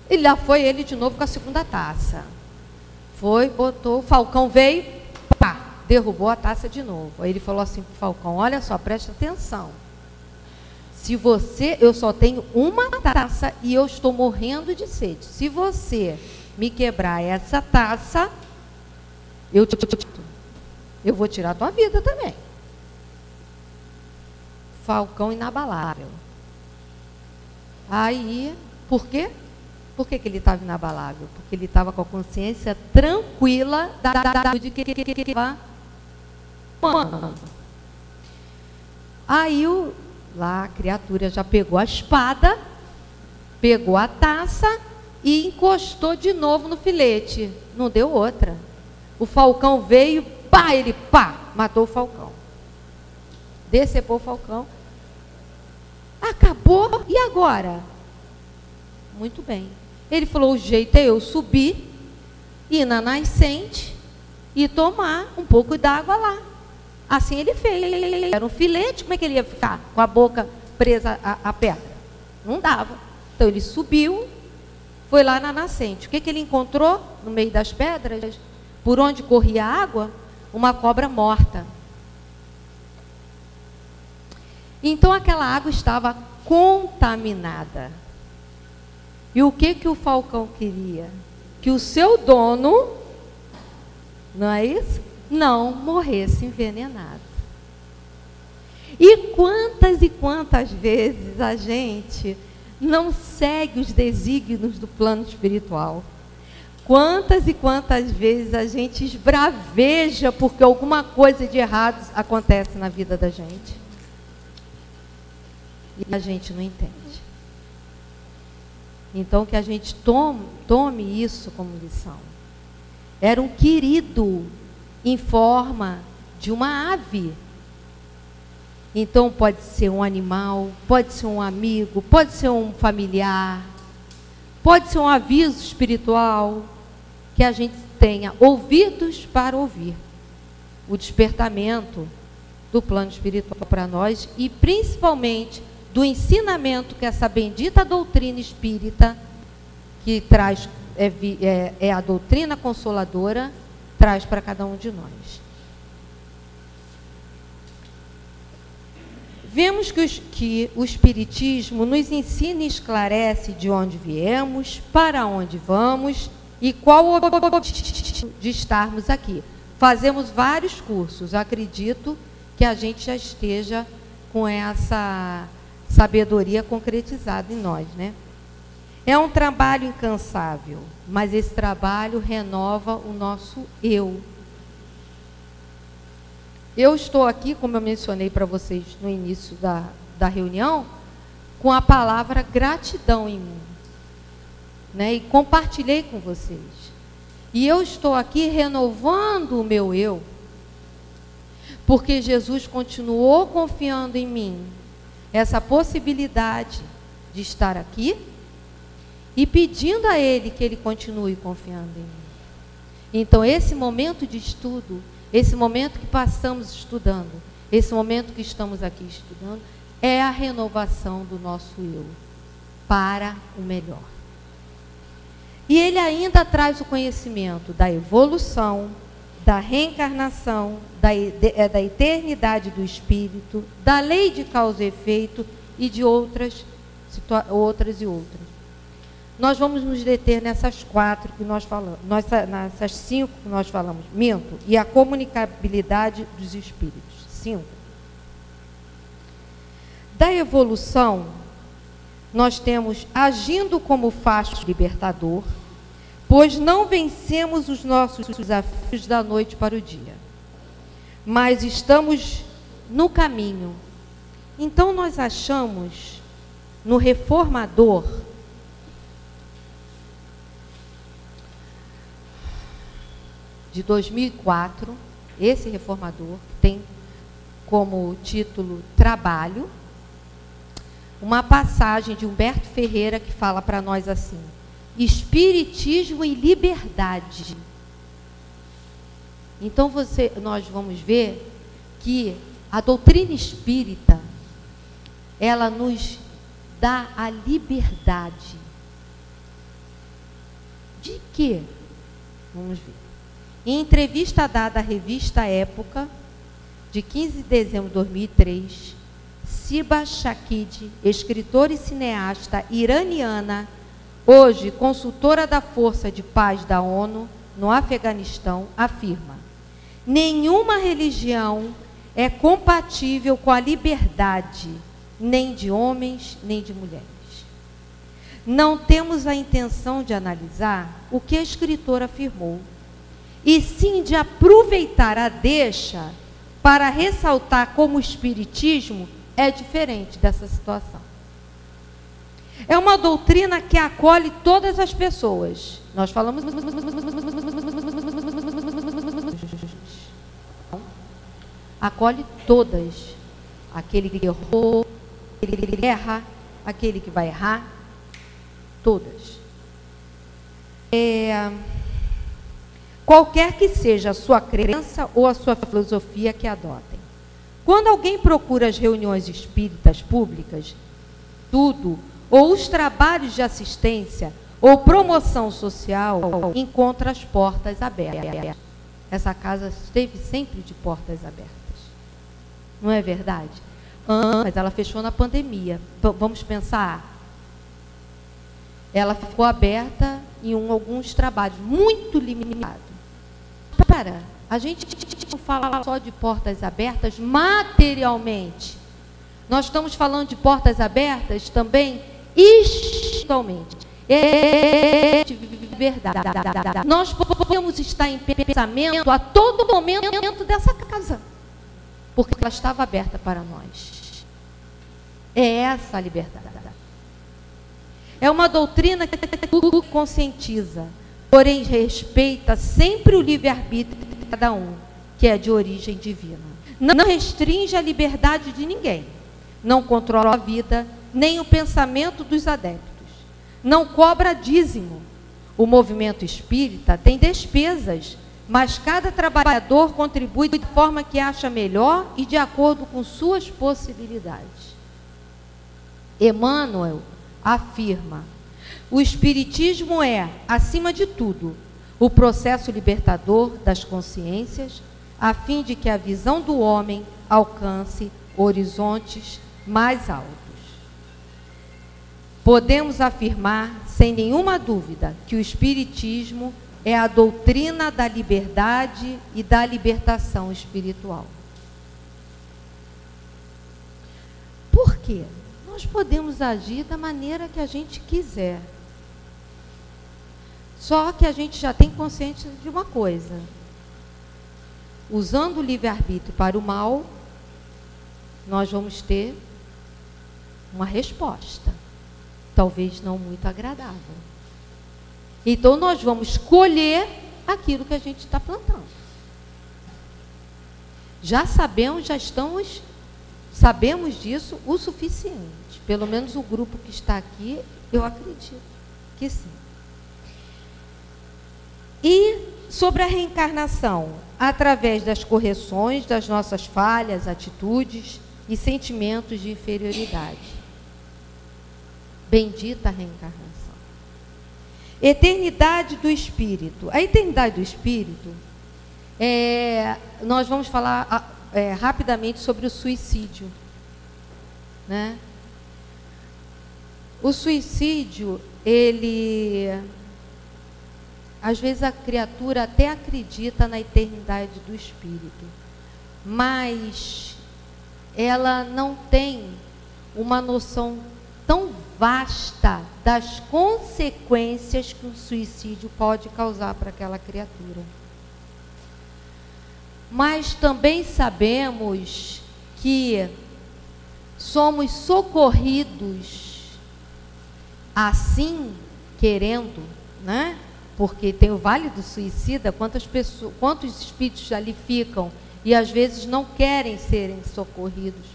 E lá foi ele de novo com a 2ª taça. Foi, botou, o falcão veio, pá, derrubou a taça de novo. Aí ele falou assim para o falcão: olha só, presta atenção. Eu só tenho uma taça e eu estou morrendo de sede. Se você me quebrar essa taça, eu vou tirar a tua vida também. Falcão inabalável. Aí, por quê? Por que ele estava inabalável? Porque ele estava com a consciência tranquila de que estava humano. Aí lá a criatura já pegou a espada, pegou a taça e encostou de novo no filete. Não deu outra. O falcão veio, pá, ele matou o falcão. Decepou o falcão. Acabou, e agora? Muito bem. Ele falou: o jeito é eu subir, ir na nascente e tomar um pouco d'água lá. Assim ele fez. Era um filete, como é que ele ia ficar com a boca presa à pedra? Não dava. Então ele subiu, foi lá na nascente. O que ele encontrou no meio das pedras? Por onde corria a água? Uma cobra morta. Então aquela água estava contaminada. E o que o falcão queria? Que o seu dono, não é isso? Não morresse envenenado. E quantas vezes a gente não segue os desígnios do plano espiritual? Quantas vezes a gente esbraveja porque alguma coisa de errado acontece na vida da gente? E a gente não entende. Então, que a gente tome isso como lição. Era um querido em forma de uma ave. Então, pode ser um animal, pode ser um amigo, pode ser um familiar, pode ser um aviso espiritual, que a gente tenha ouvidos para ouvir o despertamento do plano espiritual para nós e, principalmente, do ensinamento que essa bendita doutrina espírita, que traz, é a doutrina consoladora, traz para cada um de nós. Vemos que o Espiritismo nos ensina e esclarece de onde viemos, para onde vamos e qual o objetivo de estarmos aqui. Fazemos vários cursos, acredito que a gente já esteja com essa sabedoria concretizada em nós, né? É um trabalho incansável, mas esse trabalho renova o nosso eu. Eu estou aqui, como eu mencionei para vocês no início da reunião, com a palavra gratidão em mim, né? E compartilhei com vocês. E eu estou aqui renovando o meu eu, porque Jesus continuou confiando em mim essa possibilidade de estar aqui e pedindo a Ele que Ele continue confiando em mim. Então, esse momento de estudo, esse momento que passamos estudando, esse momento que estamos aqui estudando, é a renovação do nosso eu para o melhor. E ele ainda traz o conhecimento da evolução, da reencarnação, da eternidade do espírito, da lei de causa e efeito e de outras. Nós vamos nos deter nessas 4 que nós falamos, nessas 5 que nós falamos, e a comunicabilidade dos espíritos. 5. Da evolução, nós temos agindo como facho libertador, pois não vencemos os nossos desafios da noite para o dia, mas estamos no caminho. Então nós achamos no reformador de 2004, esse reformador tem como título Trabalho, uma passagem de Humberto Ferreira que fala para nós assim: Espiritismo e liberdade. Então nós vamos ver que a doutrina espírita, ela nos dá a liberdade. De quê? Vamos ver. Em entrevista dada à revista Época, de 15 de dezembro de 2003, Siba Shakid, escritora e cineasta iraniana, hoje consultora da Força de Paz da ONU no Afeganistão, afirma: nenhuma religião é compatível com a liberdade, nem de homens, nem de mulheres. Não temos a intenção de analisar o que a escritora afirmou, e sim de aproveitar a deixa para ressaltar como o espiritismo é diferente dessa situação. É uma doutrina que acolhe todas as pessoas. Nós falamos... Acolhe todas. Aquele que errou, aquele que erra, aquele que vai errar. Todas. Qualquer que seja a sua crença ou a sua filosofia que adotem. Quando alguém procura as reuniões espíritas públicas, tudo, ou os trabalhos de assistência ou promoção social, encontra as portas abertas. Essa casa esteve sempre de portas abertas. Não é verdade? Mas ela fechou na pandemia. Vamos pensar. Ela ficou aberta em alguns trabalhos, muito limitados. Para, a gente não fala só de portas abertas materialmente. Nós estamos falando de portas abertas também espiritualmente. É de verdade. Nós podemos estar em pensamento a todo momento dentro dessa casa, porque ela estava aberta para nós. É essa a liberdade. É uma doutrina que conscientiza, porém respeita sempre o livre-arbítrio de cada um, que é de origem divina. Não restringe a liberdade de ninguém. Não controla a vida, nem o pensamento dos adeptos. Não cobra dízimo. O movimento espírita tem despesas, mas cada trabalhador contribui de forma que acha melhor e de acordo com suas possibilidades. Emmanuel afirma: o espiritismo é, acima de tudo, o processo libertador das consciências, a fim de que a visão do homem alcance horizontes mais altos. Podemos afirmar, sem nenhuma dúvida, que o espiritismo é a doutrina da liberdade e da libertação espiritual. Por quê? Nós podemos agir da maneira que a gente quiser. Só que a gente já tem consciência de uma coisa. usando o livre-arbítrio para o mal, nós vamos ter uma resposta, talvez não muito agradável. Então nós vamos colher aquilo que a gente está plantando. Já sabemos disso o suficiente. Pelo menos o grupo que está aqui, eu acredito que sim. E sobre a reencarnação, através das correções das nossas falhas, atitudes e sentimentos de inferioridade. Bendita a reencarnação. Eternidade do Espírito. A eternidade do Espírito, nós vamos falar rapidamente sobre o suicídio, né? O suicídio, às vezes a criatura até acredita na eternidade do Espírito, mas ela não tem uma noção tão vasta das consequências que o suicídio pode causar para aquela criatura. Mas também sabemos que somos socorridos assim, querendo, né? Porque tem o Vale do Suicida, quantos espíritos ali ficam e às vezes não querem serem socorridos.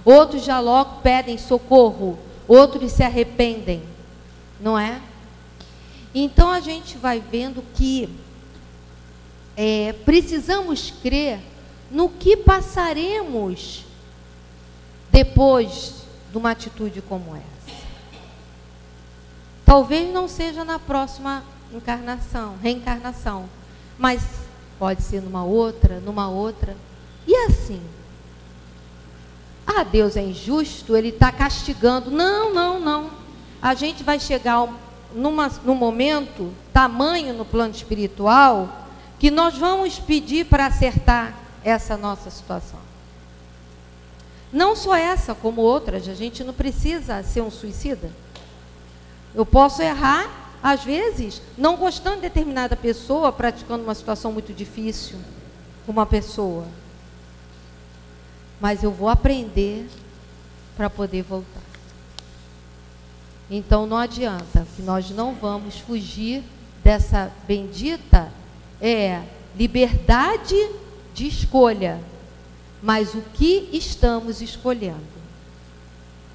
Outros já logo pedem socorro, outros se arrependem, não é? Então a gente vai vendo que precisamos crer no que passaremos depois de uma atitude como essa. Talvez não seja na próxima reencarnação, mas pode ser numa outra. E assim, Deus é injusto, Ele está castigando. Não. A gente vai chegar num momento tamanho no plano espiritual que nós vamos pedir para acertar essa nossa situação. Não só essa, como outras. A gente não precisa ser um suicida. Eu posso errar, às vezes, não gostando de determinada pessoa, praticando uma situação muito difícil com uma pessoa. Mas eu vou aprender para poder voltar. Então não adianta, que nós não vamos fugir dessa bendita liberdade de escolha. Mas o que estamos escolhendo?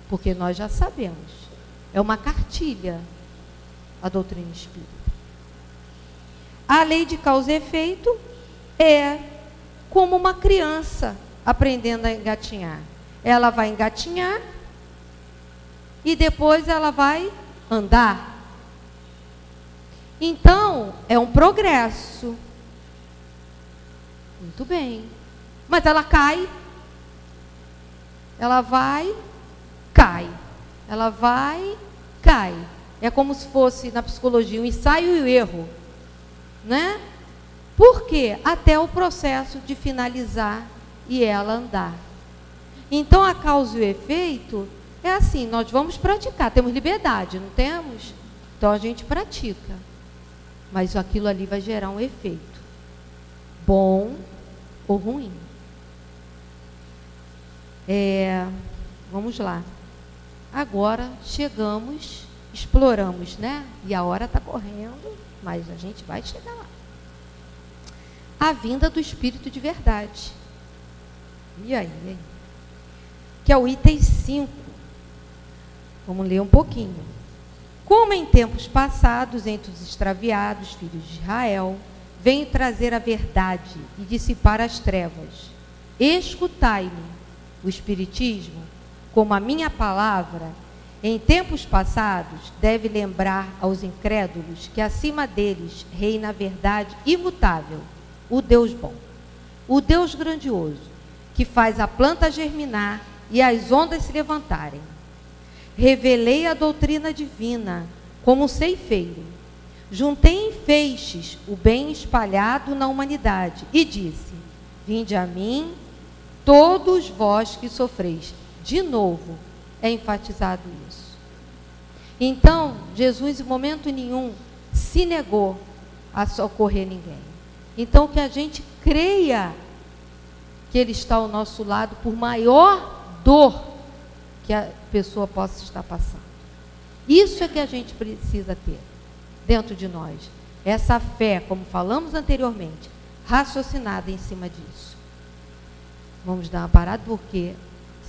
Porque nós já sabemos. É uma cartilha a doutrina espírita. A lei de causa e efeito é como uma criança aprendendo a engatinhar. Ela vai engatinhar e depois ela vai andar. Então, é um progresso. Muito bem. Mas ela cai. Ela vai, cai. Ela vai, cai. É como se fosse, na psicologia, um ensaio e o erro. Né? Por quê? Até o processo de finalizar e ela andar. Então, a causa e o efeito é assim, nós vamos praticar. Temos liberdade, não temos? Então, a gente pratica. Mas aquilo ali vai gerar um efeito. Bom ou ruim. Vamos lá. Agora chegamos, exploramos, né? E a hora está correndo, mas a gente vai chegar lá. A vinda do Espírito de verdade. E aí? Que é o item 5. Vamos ler um pouquinho. Como em tempos passados, entre os extraviados, filhos de Israel, venho trazer a verdade e dissipar as trevas. Escutai-me, o Espiritismo, como a minha palavra, em tempos passados, deve lembrar aos incrédulos que acima deles reina a verdade imutável, o Deus bom, o Deus grandioso, que faz a planta germinar e as ondas se levantarem. Revelei a doutrina divina como um ceifeiro. Juntei em feixes o bem espalhado na humanidade e disse: vinde a mim, todos vós que sofreis. De novo, é enfatizado isso. Então, Jesus, em momento nenhum, se negou a socorrer ninguém. Então, que a gente creia que Ele está ao nosso lado, por maior dor que a pessoa possa estar passando. Isso é que a gente precisa ter dentro de nós. Essa fé, como falamos anteriormente, raciocinada em cima disso. Vamos dar uma parada porque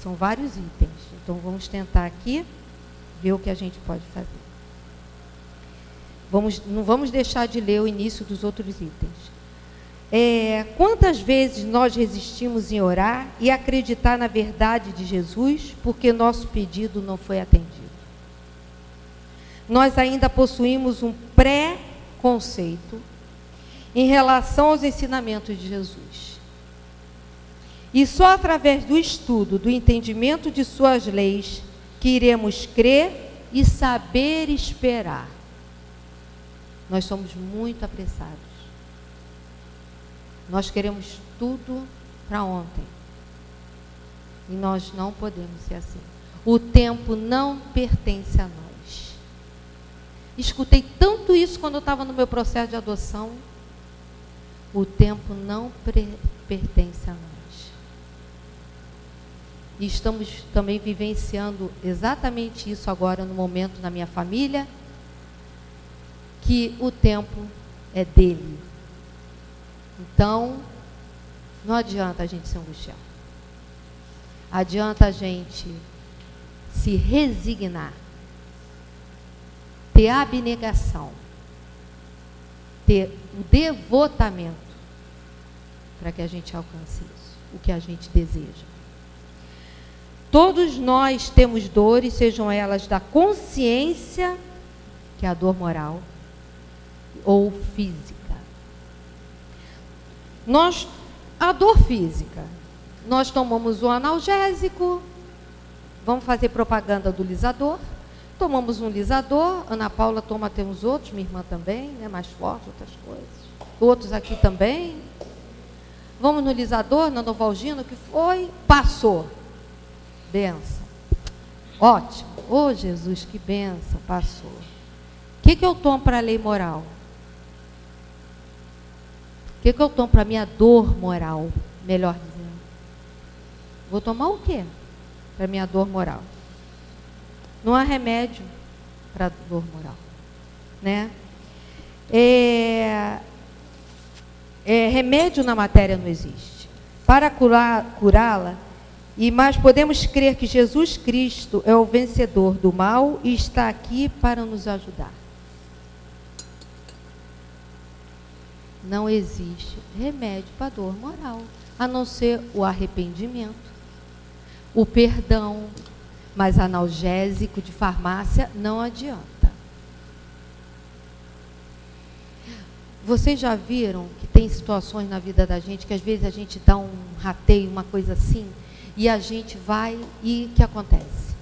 são vários itens. Então vamos tentar aqui ver o que a gente pode fazer. Não vamos deixar de ler o início dos outros itens. Quantas vezes nós resistimos em orar e acreditar na verdade de Jesus porque nosso pedido não foi atendido? Nós ainda possuímos um pré-conceito em relação aos ensinamentos de Jesus. E só através do estudo, do entendimento de suas leis, que iremos crer e saber esperar. Nós somos muito apressados. Nós queremos tudo para ontem. E nós não podemos ser assim. O tempo não pertence a nós. Escutei tanto isso quando eu estava no meu processo de adoção. O tempo não pertence a nós. E estamos também vivenciando exatamente isso agora no momento na minha família, que o tempo é dele. Então, não adianta a gente se angustiar. Adianta a gente se resignar, ter abnegação, ter o devotamento para que a gente alcance isso, o que a gente deseja. Todos nós temos dores, sejam elas da consciência, que é a dor moral, ou física. A dor física, nós tomamos um analgésico, vamos fazer propaganda do lisador, tomamos um lisador, Ana Paula toma até uns outros, minha irmã também, né, mais forte, outras coisas, outros aqui também. Vamos no lisador, na Novalgina, o que foi? Passou. Benção. Ótimo. Oh, Jesus, que benção, passou. O que eu tomo para a lei moral? O que eu tomo para a minha dor moral, melhor dizendo? Vou tomar o quê para a minha dor moral? Não há remédio para a dor moral, né? Remédio na matéria não existe. Para curá-la, mas podemos crer que Jesus Cristo é o vencedor do mal e está aqui para nos ajudar. Não existe remédio para a dor moral, a não ser o arrependimento, o perdão, mas analgésico de farmácia não adianta. Vocês já viram que tem situações na vida da gente que às vezes a gente dá um rateio, uma coisa assim, e a gente vai e o que acontece?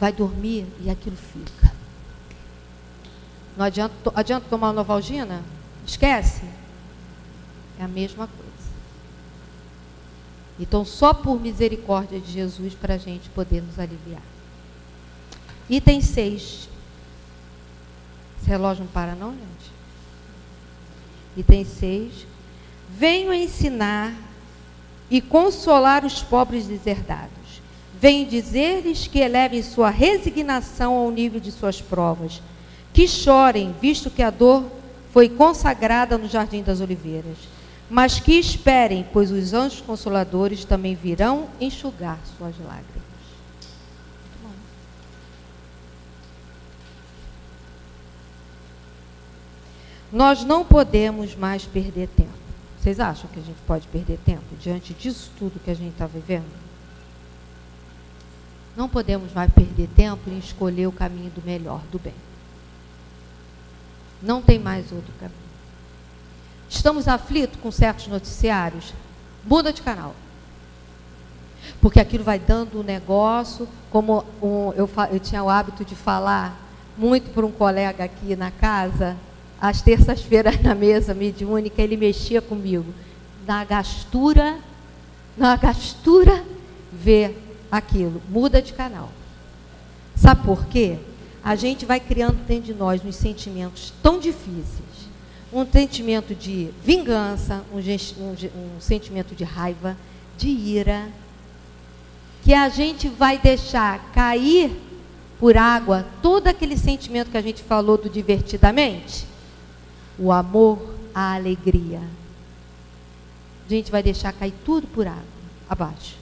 Vai dormir e aquilo fica. Não adianta tomar Novalgina? Esquece. É a mesma coisa. Então, só por misericórdia de Jesus para a gente poder nos aliviar. Item 6. Esse relógio não para não, gente? Item 6. Venho ensinar e consolar os pobres deserdados. Venho dizer-lhes que elevem sua resignação ao nível de suas provas, que chorem, visto que a dor foi consagrada no Jardim das Oliveiras, mas que esperem, pois os anjos consoladores também virão enxugar suas lágrimas. Nós não podemos mais perder tempo. Vocês acham que a gente pode perder tempo diante disso tudo que a gente está vivendo? Não podemos mais perder tempo em escolher o caminho do melhor, do bem. Não tem mais outro caminho. Estamos aflitos com certos noticiários? Muda de canal. Porque aquilo vai dando um negócio, como eu tinha o hábito de falar muito para um colega aqui na casa, às terças-feiras na mesa mediúnica, ele mexia comigo. Na gastura, vê aquilo. Muda de canal. Sabe por quê? A gente vai criando dentro de nós uns sentimentos tão difíceis, um sentimento de vingança, um sentimento de raiva, de ira, que a gente vai deixar cair por água todo aquele sentimento que a gente falou do divertidamente, o amor, a alegria. A gente vai deixar cair tudo por água, abaixo.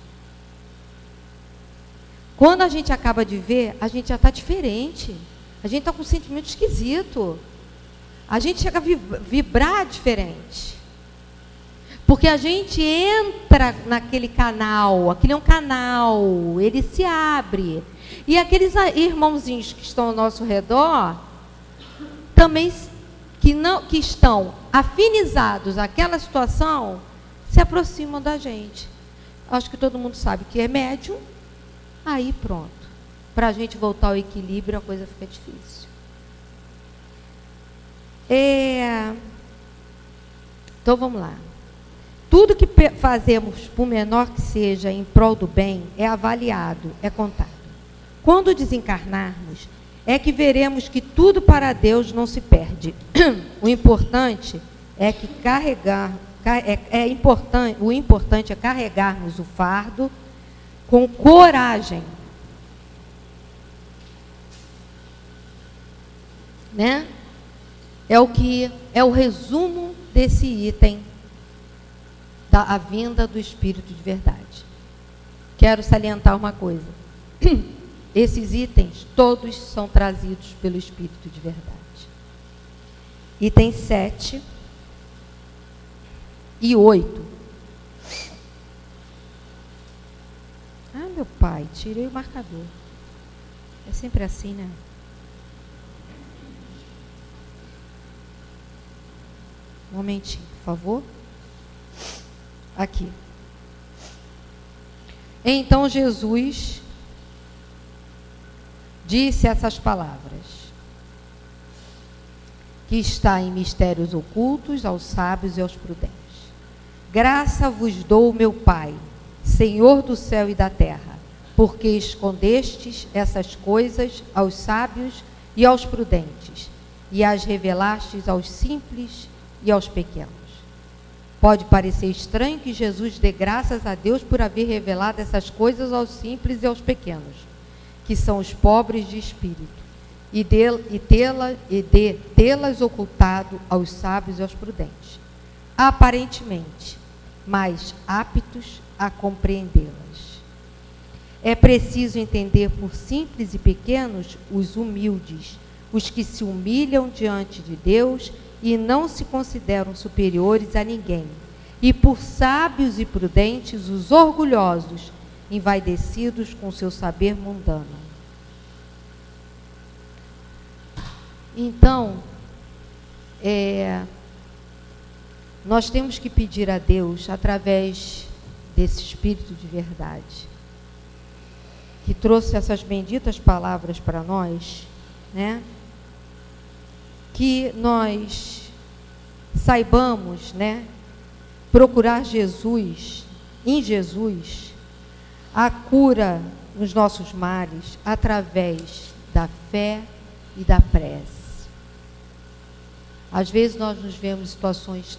Quando a gente acaba de ver, a gente já está diferente. A gente está com um sentimento esquisito. A gente chega a vibrar diferente. Porque a gente entra naquele canal, aquele é um canal, ele se abre. E aqueles irmãozinhos que estão ao nosso redor, também que estão afinizados àquela situação, se aproximam da gente. Acho que todo mundo sabe que é médium, aí pronto. Para a gente voltar ao equilíbrio, a coisa fica difícil. Então vamos lá. Tudo que fazemos, por menor que seja, em prol do bem, é avaliado, é contado. Quando desencarnarmos, é que veremos que tudo para Deus não se perde. O importante é que o importante é carregarmos o fardo com coragem, né? É o resumo desse item da vinda do Espírito de verdade. Quero salientar uma coisa. Esses itens todos são trazidos pelo Espírito de verdade. Item 7 e 8. Ah, meu pai, tirei o marcador. É sempre assim, né? Um momentinho, por favor. Aqui. Então Jesus disse essas palavras, que está em mistérios ocultos aos sábios e aos prudentes. Graça vos dou, meu Pai, Senhor do céu e da terra, porque escondestes essas coisas aos sábios e aos prudentes, e as revelastes aos simples e aos pequenos. Pode parecer estranho que Jesus dê graças a Deus por haver revelado essas coisas aos simples e aos pequenos, que são os pobres de espírito, e tê-las ocultado aos sábios e aos prudentes, aparentemente, mas aptos a compreendê-las. É preciso entender por simples e pequenos os humildes, os que se humilham diante de Deus e não se consideram superiores a ninguém, e por sábios e prudentes os orgulhosos, envaidecidos com seu saber mundano. Então, nós temos que pedir a Deus, através desse Espírito de verdade, que trouxe essas benditas palavras para nós, né? Que nós saibamos, né, procurar Jesus, em Jesus, a cura nos nossos males, através da fé e da prece. Às vezes nós nos vemos em situações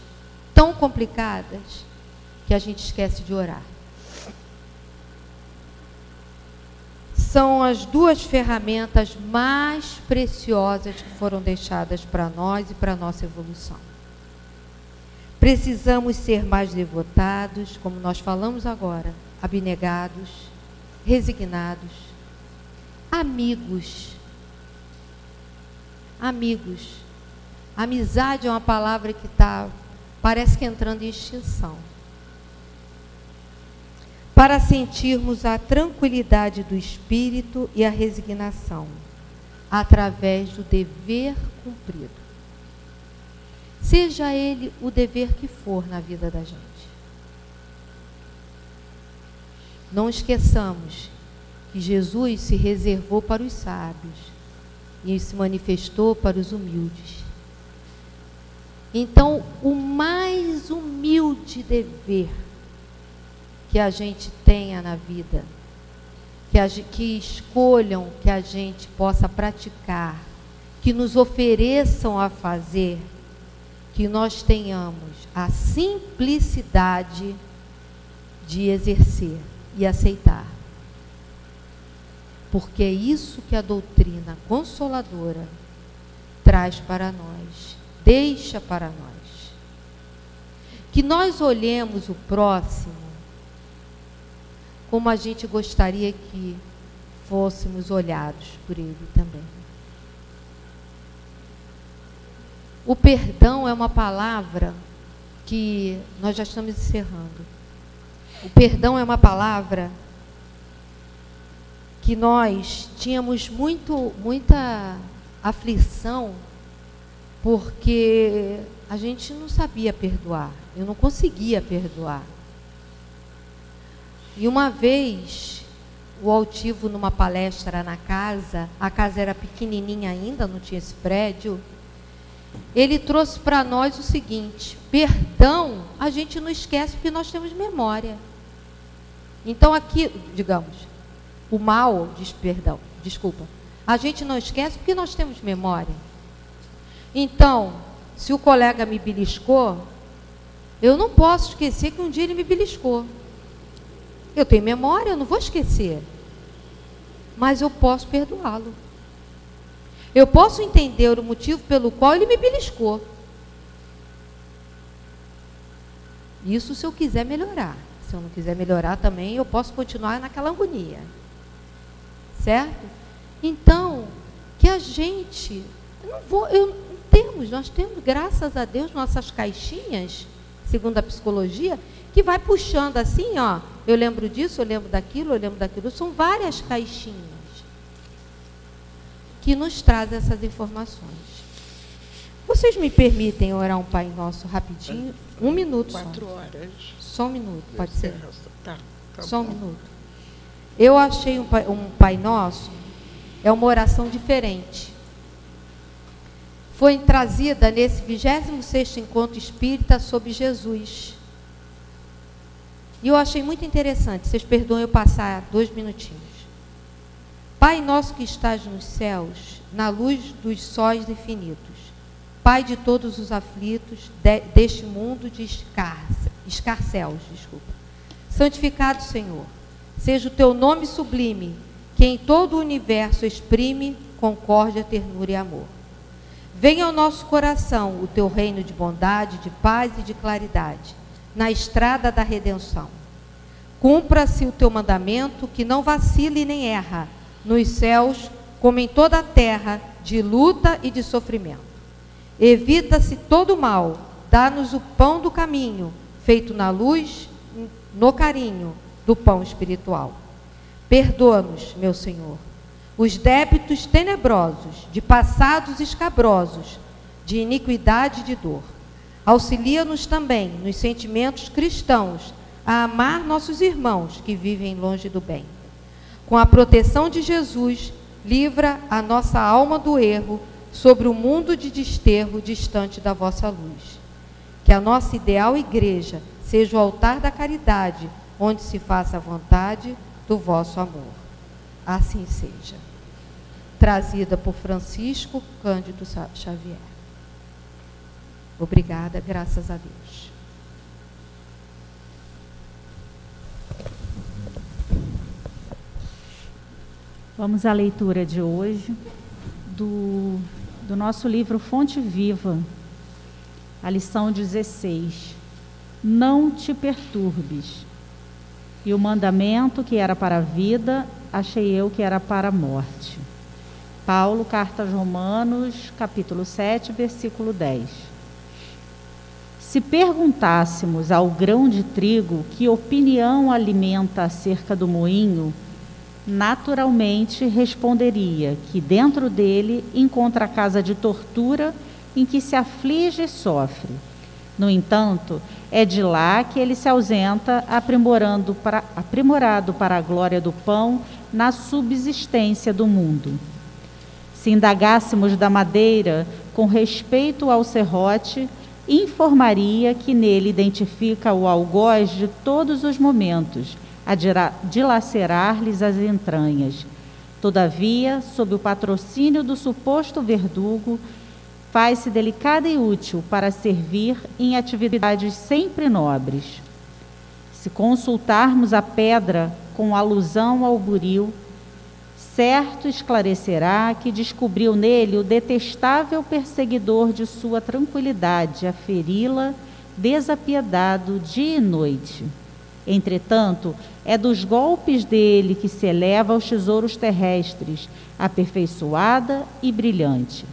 tão complicadas que a gente esquece de orar. São as duas ferramentas mais preciosas que foram deixadas para nós e para a nossa evolução. Precisamos ser mais devotados, como nós falamos agora, abnegados, resignados, amigos. Amigos. Amizade é uma palavra que parece que entrando em extinção. Para sentirmos a tranquilidade do espírito e a resignação, através do dever cumprido. Seja ele o dever que for na vida da gente. Não esqueçamos que Jesus se reservou para os sábios e se manifestou para os humildes. Então, o mais humilde dever que a gente tenha na vida, que escolham que a gente possa praticar, que nos ofereçam a fazer, que nós tenhamos a simplicidade de exercer e aceitar. Porque é isso que a doutrina consoladora traz para nós, deixa para nós. Que nós olhemos o próximo como a gente gostaria que fôssemos olhados por ele também. O perdão é uma palavra que nós já estamos encerrando. O perdão é uma palavra que nós tínhamos muita aflição, porque a gente não sabia perdoar. Eu não conseguia perdoar. E uma vez, o Altivo, numa palestra na casa, a casa era pequenininha ainda, não tinha esse prédio, ele trouxe para nós o seguinte: perdão, a gente não esquece porque nós temos memória. Então aqui, digamos, o mal, desculpa, a gente não esquece porque nós temos memória. Então, se o colega me beliscou, eu não posso esquecer que um dia ele me beliscou. Eu tenho memória, eu não vou esquecer. Mas eu posso perdoá-lo. Eu posso entender o motivo pelo qual ele me beliscou. Isso se eu quiser melhorar. Se eu não quiser melhorar também, eu posso continuar naquela agonia. Certo? Então, que a gente... nós temos, graças a Deus, nossas caixinhas, segundo a psicologia, que vai puxando assim, ó. Eu lembro disso, eu lembro daquilo, eu lembro daquilo. São várias caixinhas que nos trazem essas informações. Vocês me permitem orar um Pai Nosso rapidinho? 1 minuto só. 4 horas. Só um minuto, pode ser? Tá só um bom. minuto. Eu achei um Pai Nosso, é uma oração diferente. Foi trazida nesse 26º Encontro Espírita sobre Jesus. E eu achei muito interessante. Vocês perdoem eu passar 2 minutinhos. Pai nosso que estás nos céus, na luz dos sóis infinitos, Pai de todos os aflitos deste mundo de escarcéus, santificado, Senhor, seja o teu nome sublime, que em todo o universo exprime concórdia, ternura e amor. Venha ao nosso coração o teu reino de bondade, de paz e de claridade, na estrada da redenção. Cumpra-se o teu mandamento, que não vacile nem erra, nos céus, como em toda a terra, de luta e de sofrimento. Evita-se todo o mal, dá-nos o pão do caminho, feito na luz, no carinho do pão espiritual. Perdoa-nos, meu Senhor, os débitos tenebrosos, de passados escabrosos, de iniquidade e de dor. Auxilia-nos também, nos sentimentos cristãos, a amar nossos irmãos que vivem longe do bem. Com a proteção de Jesus, livra a nossa alma do erro sobre o mundo de desterro distante da vossa luz. Que a nossa ideal igreja seja o altar da caridade, onde se faça a vontade do vosso amor. Assim seja. Trazida por Francisco Cândido Xavier. Obrigada, graças a Deus. Vamos à leitura de hoje do nosso livro Fonte Viva, a lição 16. Não te perturbes. E o mandamento que era para a vida, achei eu que era para a morte. Paulo, Carta aos Romanos, capítulo 7, versículo 10. Se perguntássemos ao grão de trigo que opinião alimenta acerca do moinho, naturalmente responderia que dentro dele encontra a casa de tortura em que se aflige e sofre. No entanto, é de lá que ele se ausenta, aprimorado para a glória do pão na subsistência do mundo. Se indagássemos da madeira com respeito ao serrote, informaria que nele identifica o algoz de todos os momentos, a dilacerar-lhes as entranhas. Todavia, sob o patrocínio do suposto verdugo, faz-se delicada e útil para servir em atividades sempre nobres. Se consultarmos a pedra com alusão ao buril, certo esclarecerá que descobriu nele o detestável perseguidor de sua tranquilidade, a feri-la desapiedado dia e noite. Entretanto, é dos golpes dele que se eleva aos tesouros terrestres, aperfeiçoada e brilhante.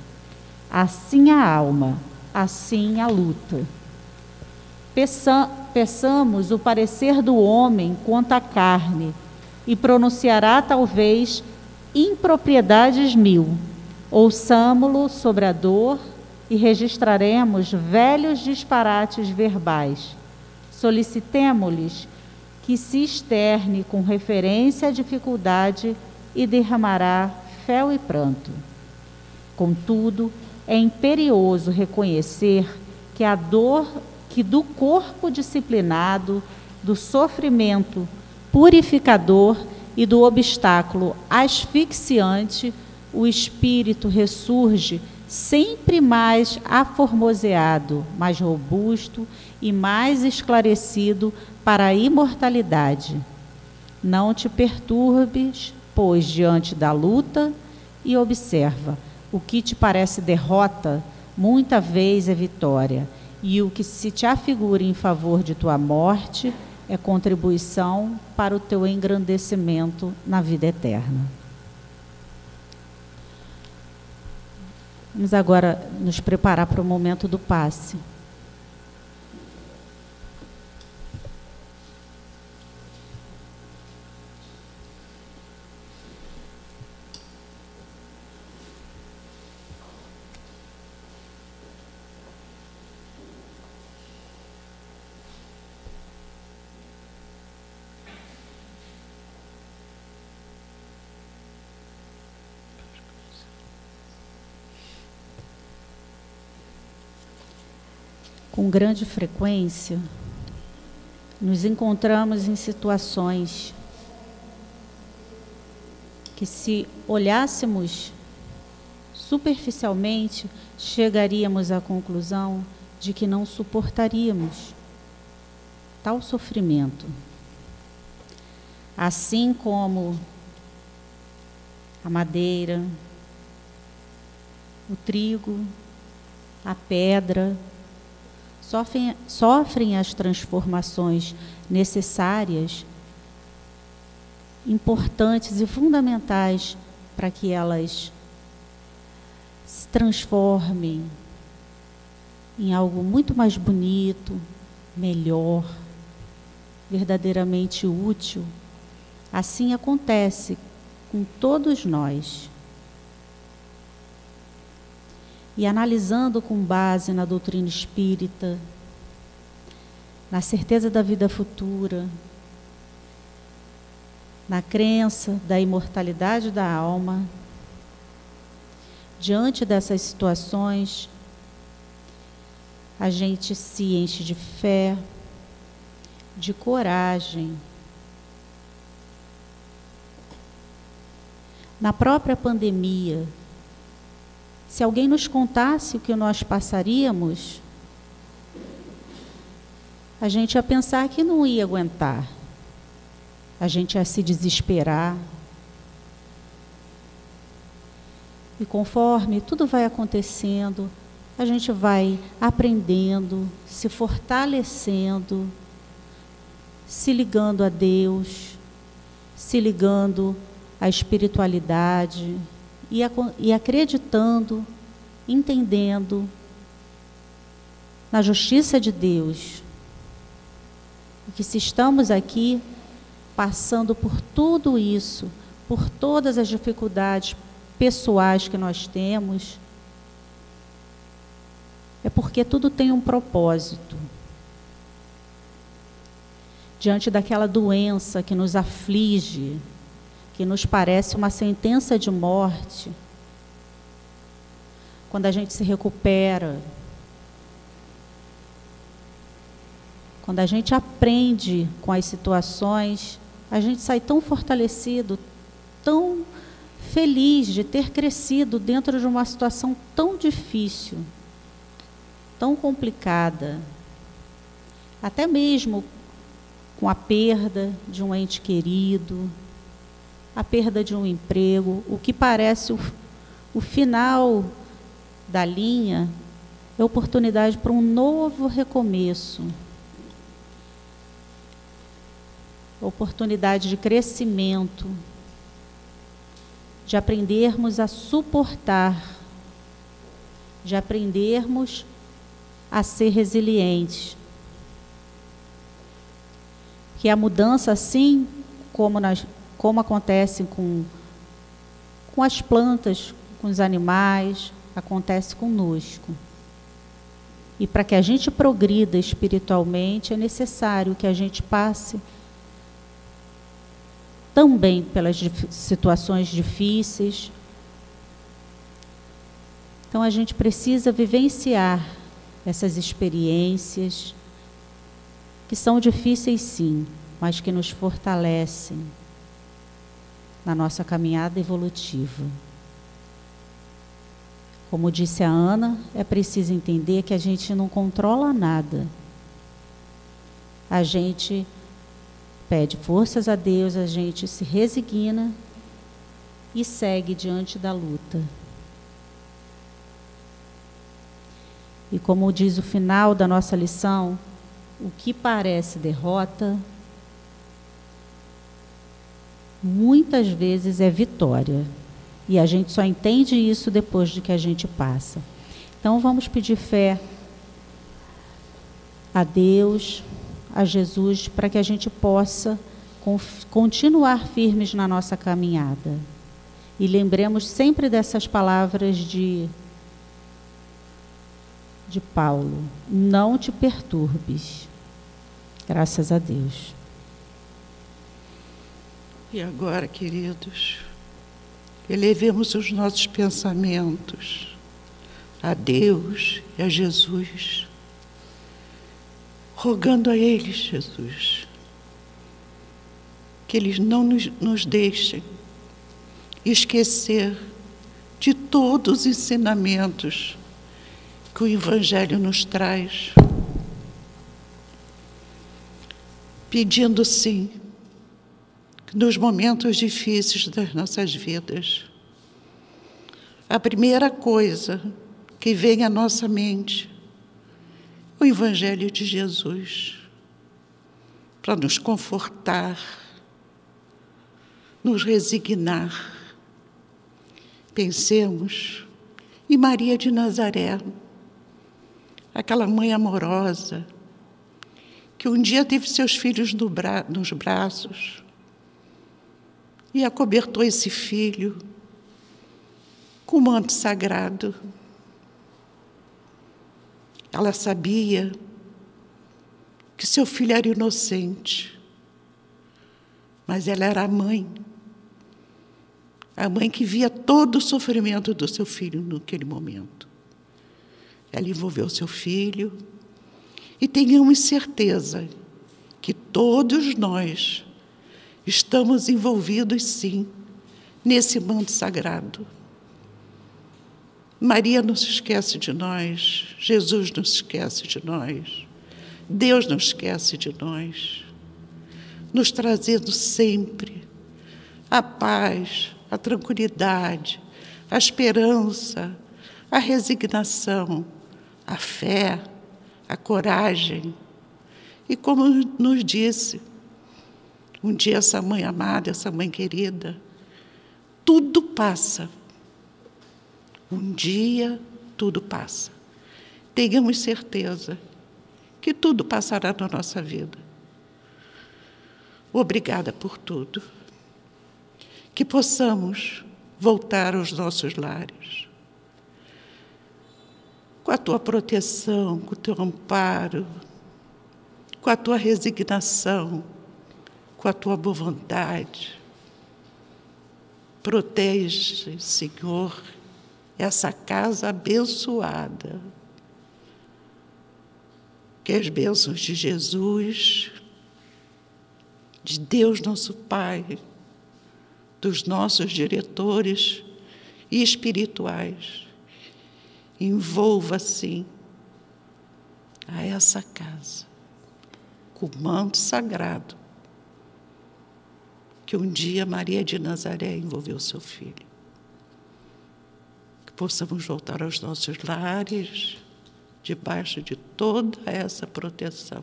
Assim a alma, assim a luta. Peçamos o parecer do homem quanto à carne, e pronunciará talvez impropriedades 1000. Ouçamo-lo sobre a dor e registraremos velhos disparates verbais. Solicitemo-lhes que se externe com referência à dificuldade e derramará fel e pranto. Contudo, é imperioso reconhecer que a dor que do corpo disciplinado, do sofrimento purificador e do obstáculo asfixiante, o espírito ressurge sempre mais aformoseado, mais robusto e mais esclarecido para a imortalidade. Não te perturbes, pois, diante da luta, e observa: o que te parece derrota, muita vez é vitória, e o que se te afigura em favor de tua morte é contribuição para o teu engrandecimento na vida eterna. Vamos agora nos preparar para o momento do passe. Com grande frequência, nos encontramos em situações que, se olhássemos superficialmente, chegaríamos à conclusão de que não suportaríamos tal sofrimento. Assim como a madeira, o trigo, a pedra, sofrem as transformações necessárias, importantes e fundamentais para que elas se transformem em algo muito mais bonito, melhor, verdadeiramente útil. Assim acontece com todos nós. E analisando com base na doutrina espírita, na certeza da vida futura, na crença da imortalidade da alma, diante dessas situações, a gente se enche de fé, de coragem. Na própria pandemia, se alguém nos contasse o que nós passaríamos, a gente ia pensar que não ia aguentar. A gente ia se desesperar. E conforme tudo vai acontecendo, a gente vai aprendendo, se fortalecendo, se ligando a Deus, se ligando à espiritualidade, e acreditando, entendendo na justiça de Deus. E que se estamos aqui passando por tudo isso, por todas as dificuldades pessoais que nós temos, é porque tudo tem um propósito. Diante daquela doença que nos aflige, que nos parece uma sentença de morte, quando a gente se recupera, quando a gente aprende com as situações, a gente sai tão fortalecido, tão feliz de ter crescido dentro de uma situação tão difícil, tão complicada, até mesmo com a perda de um ente querido, a perda de um emprego, o que parece o final da linha é oportunidade para um novo recomeço, oportunidade de crescimento, de aprendermos a suportar, de aprendermos a ser resilientes. Que a mudança, assim como acontece com as plantas, com os animais, acontece conosco. E para que a gente progrida espiritualmente, é necessário que a gente passe também pelas situações difíceis. Então, a gente precisa vivenciar essas experiências, que são difíceis sim, mas que nos fortalecem na nossa caminhada evolutiva. Como disse a Ana, é preciso entender que a gente não controla nada. A gente pede forças a Deus, a gente se resigna e segue diante da luta. E como diz o final da nossa lição, o que parece derrota, muitas vezes é vitória. E a gente só entende isso depois de que a gente passa. Então vamos pedir fé a Deus, a Jesus, para que a gente possa continuar firmes na nossa caminhada. E lembremos sempre dessas palavras de Paulo: não te perturbes. Graças a Deus. E agora, queridos, elevemos os nossos pensamentos a Deus e a Jesus, rogando a eles, Jesus, que eles não nos deixem esquecer de todos os ensinamentos que o Evangelho nos traz, pedindo sim, que nos momentos difíceis das nossas vidas, a primeira coisa que vem à nossa mente, o Evangelho de Jesus, para nos confortar, nos resignar. Pensemos em Maria de Nazaré, aquela mãe amorosa, que um dia teve seus filhos nos braços e acobertou esse filho com o manto sagrado. Ela sabia que seu filho era inocente, mas ela era a mãe que via todo o sofrimento do seu filho naquele momento. Ela envolveu seu filho, e tenhamos certeza que todos nós estamos envolvidos, sim, nesse manto sagrado. Maria não se esquece de nós, Jesus não se esquece de nós, Deus não esquece de nós, nos trazendo sempre a paz, a tranquilidade, a esperança, a resignação, a fé, a coragem. E como nos disse um dia essa mãe amada, essa mãe querida, tudo passa. Um dia tudo passa. Tenhamos certeza que tudo passará na nossa vida. Obrigada por tudo. Que possamos voltar aos nossos lares, com a tua proteção, com o teu amparo, com a tua resignação, com a tua boa vontade. Protege, Senhor, essa casa abençoada. Que as bênçãos de Jesus, de Deus nosso Pai, dos nossos diretores e espirituais. Envolva, sim, a essa casa com o manto sagrado que um dia Maria de Nazaré envolveu seu filho. Que possamos voltar aos nossos lares, debaixo de toda essa proteção.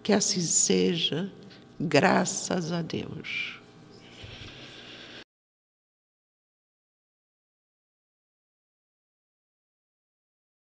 Que assim seja, graças a Deus.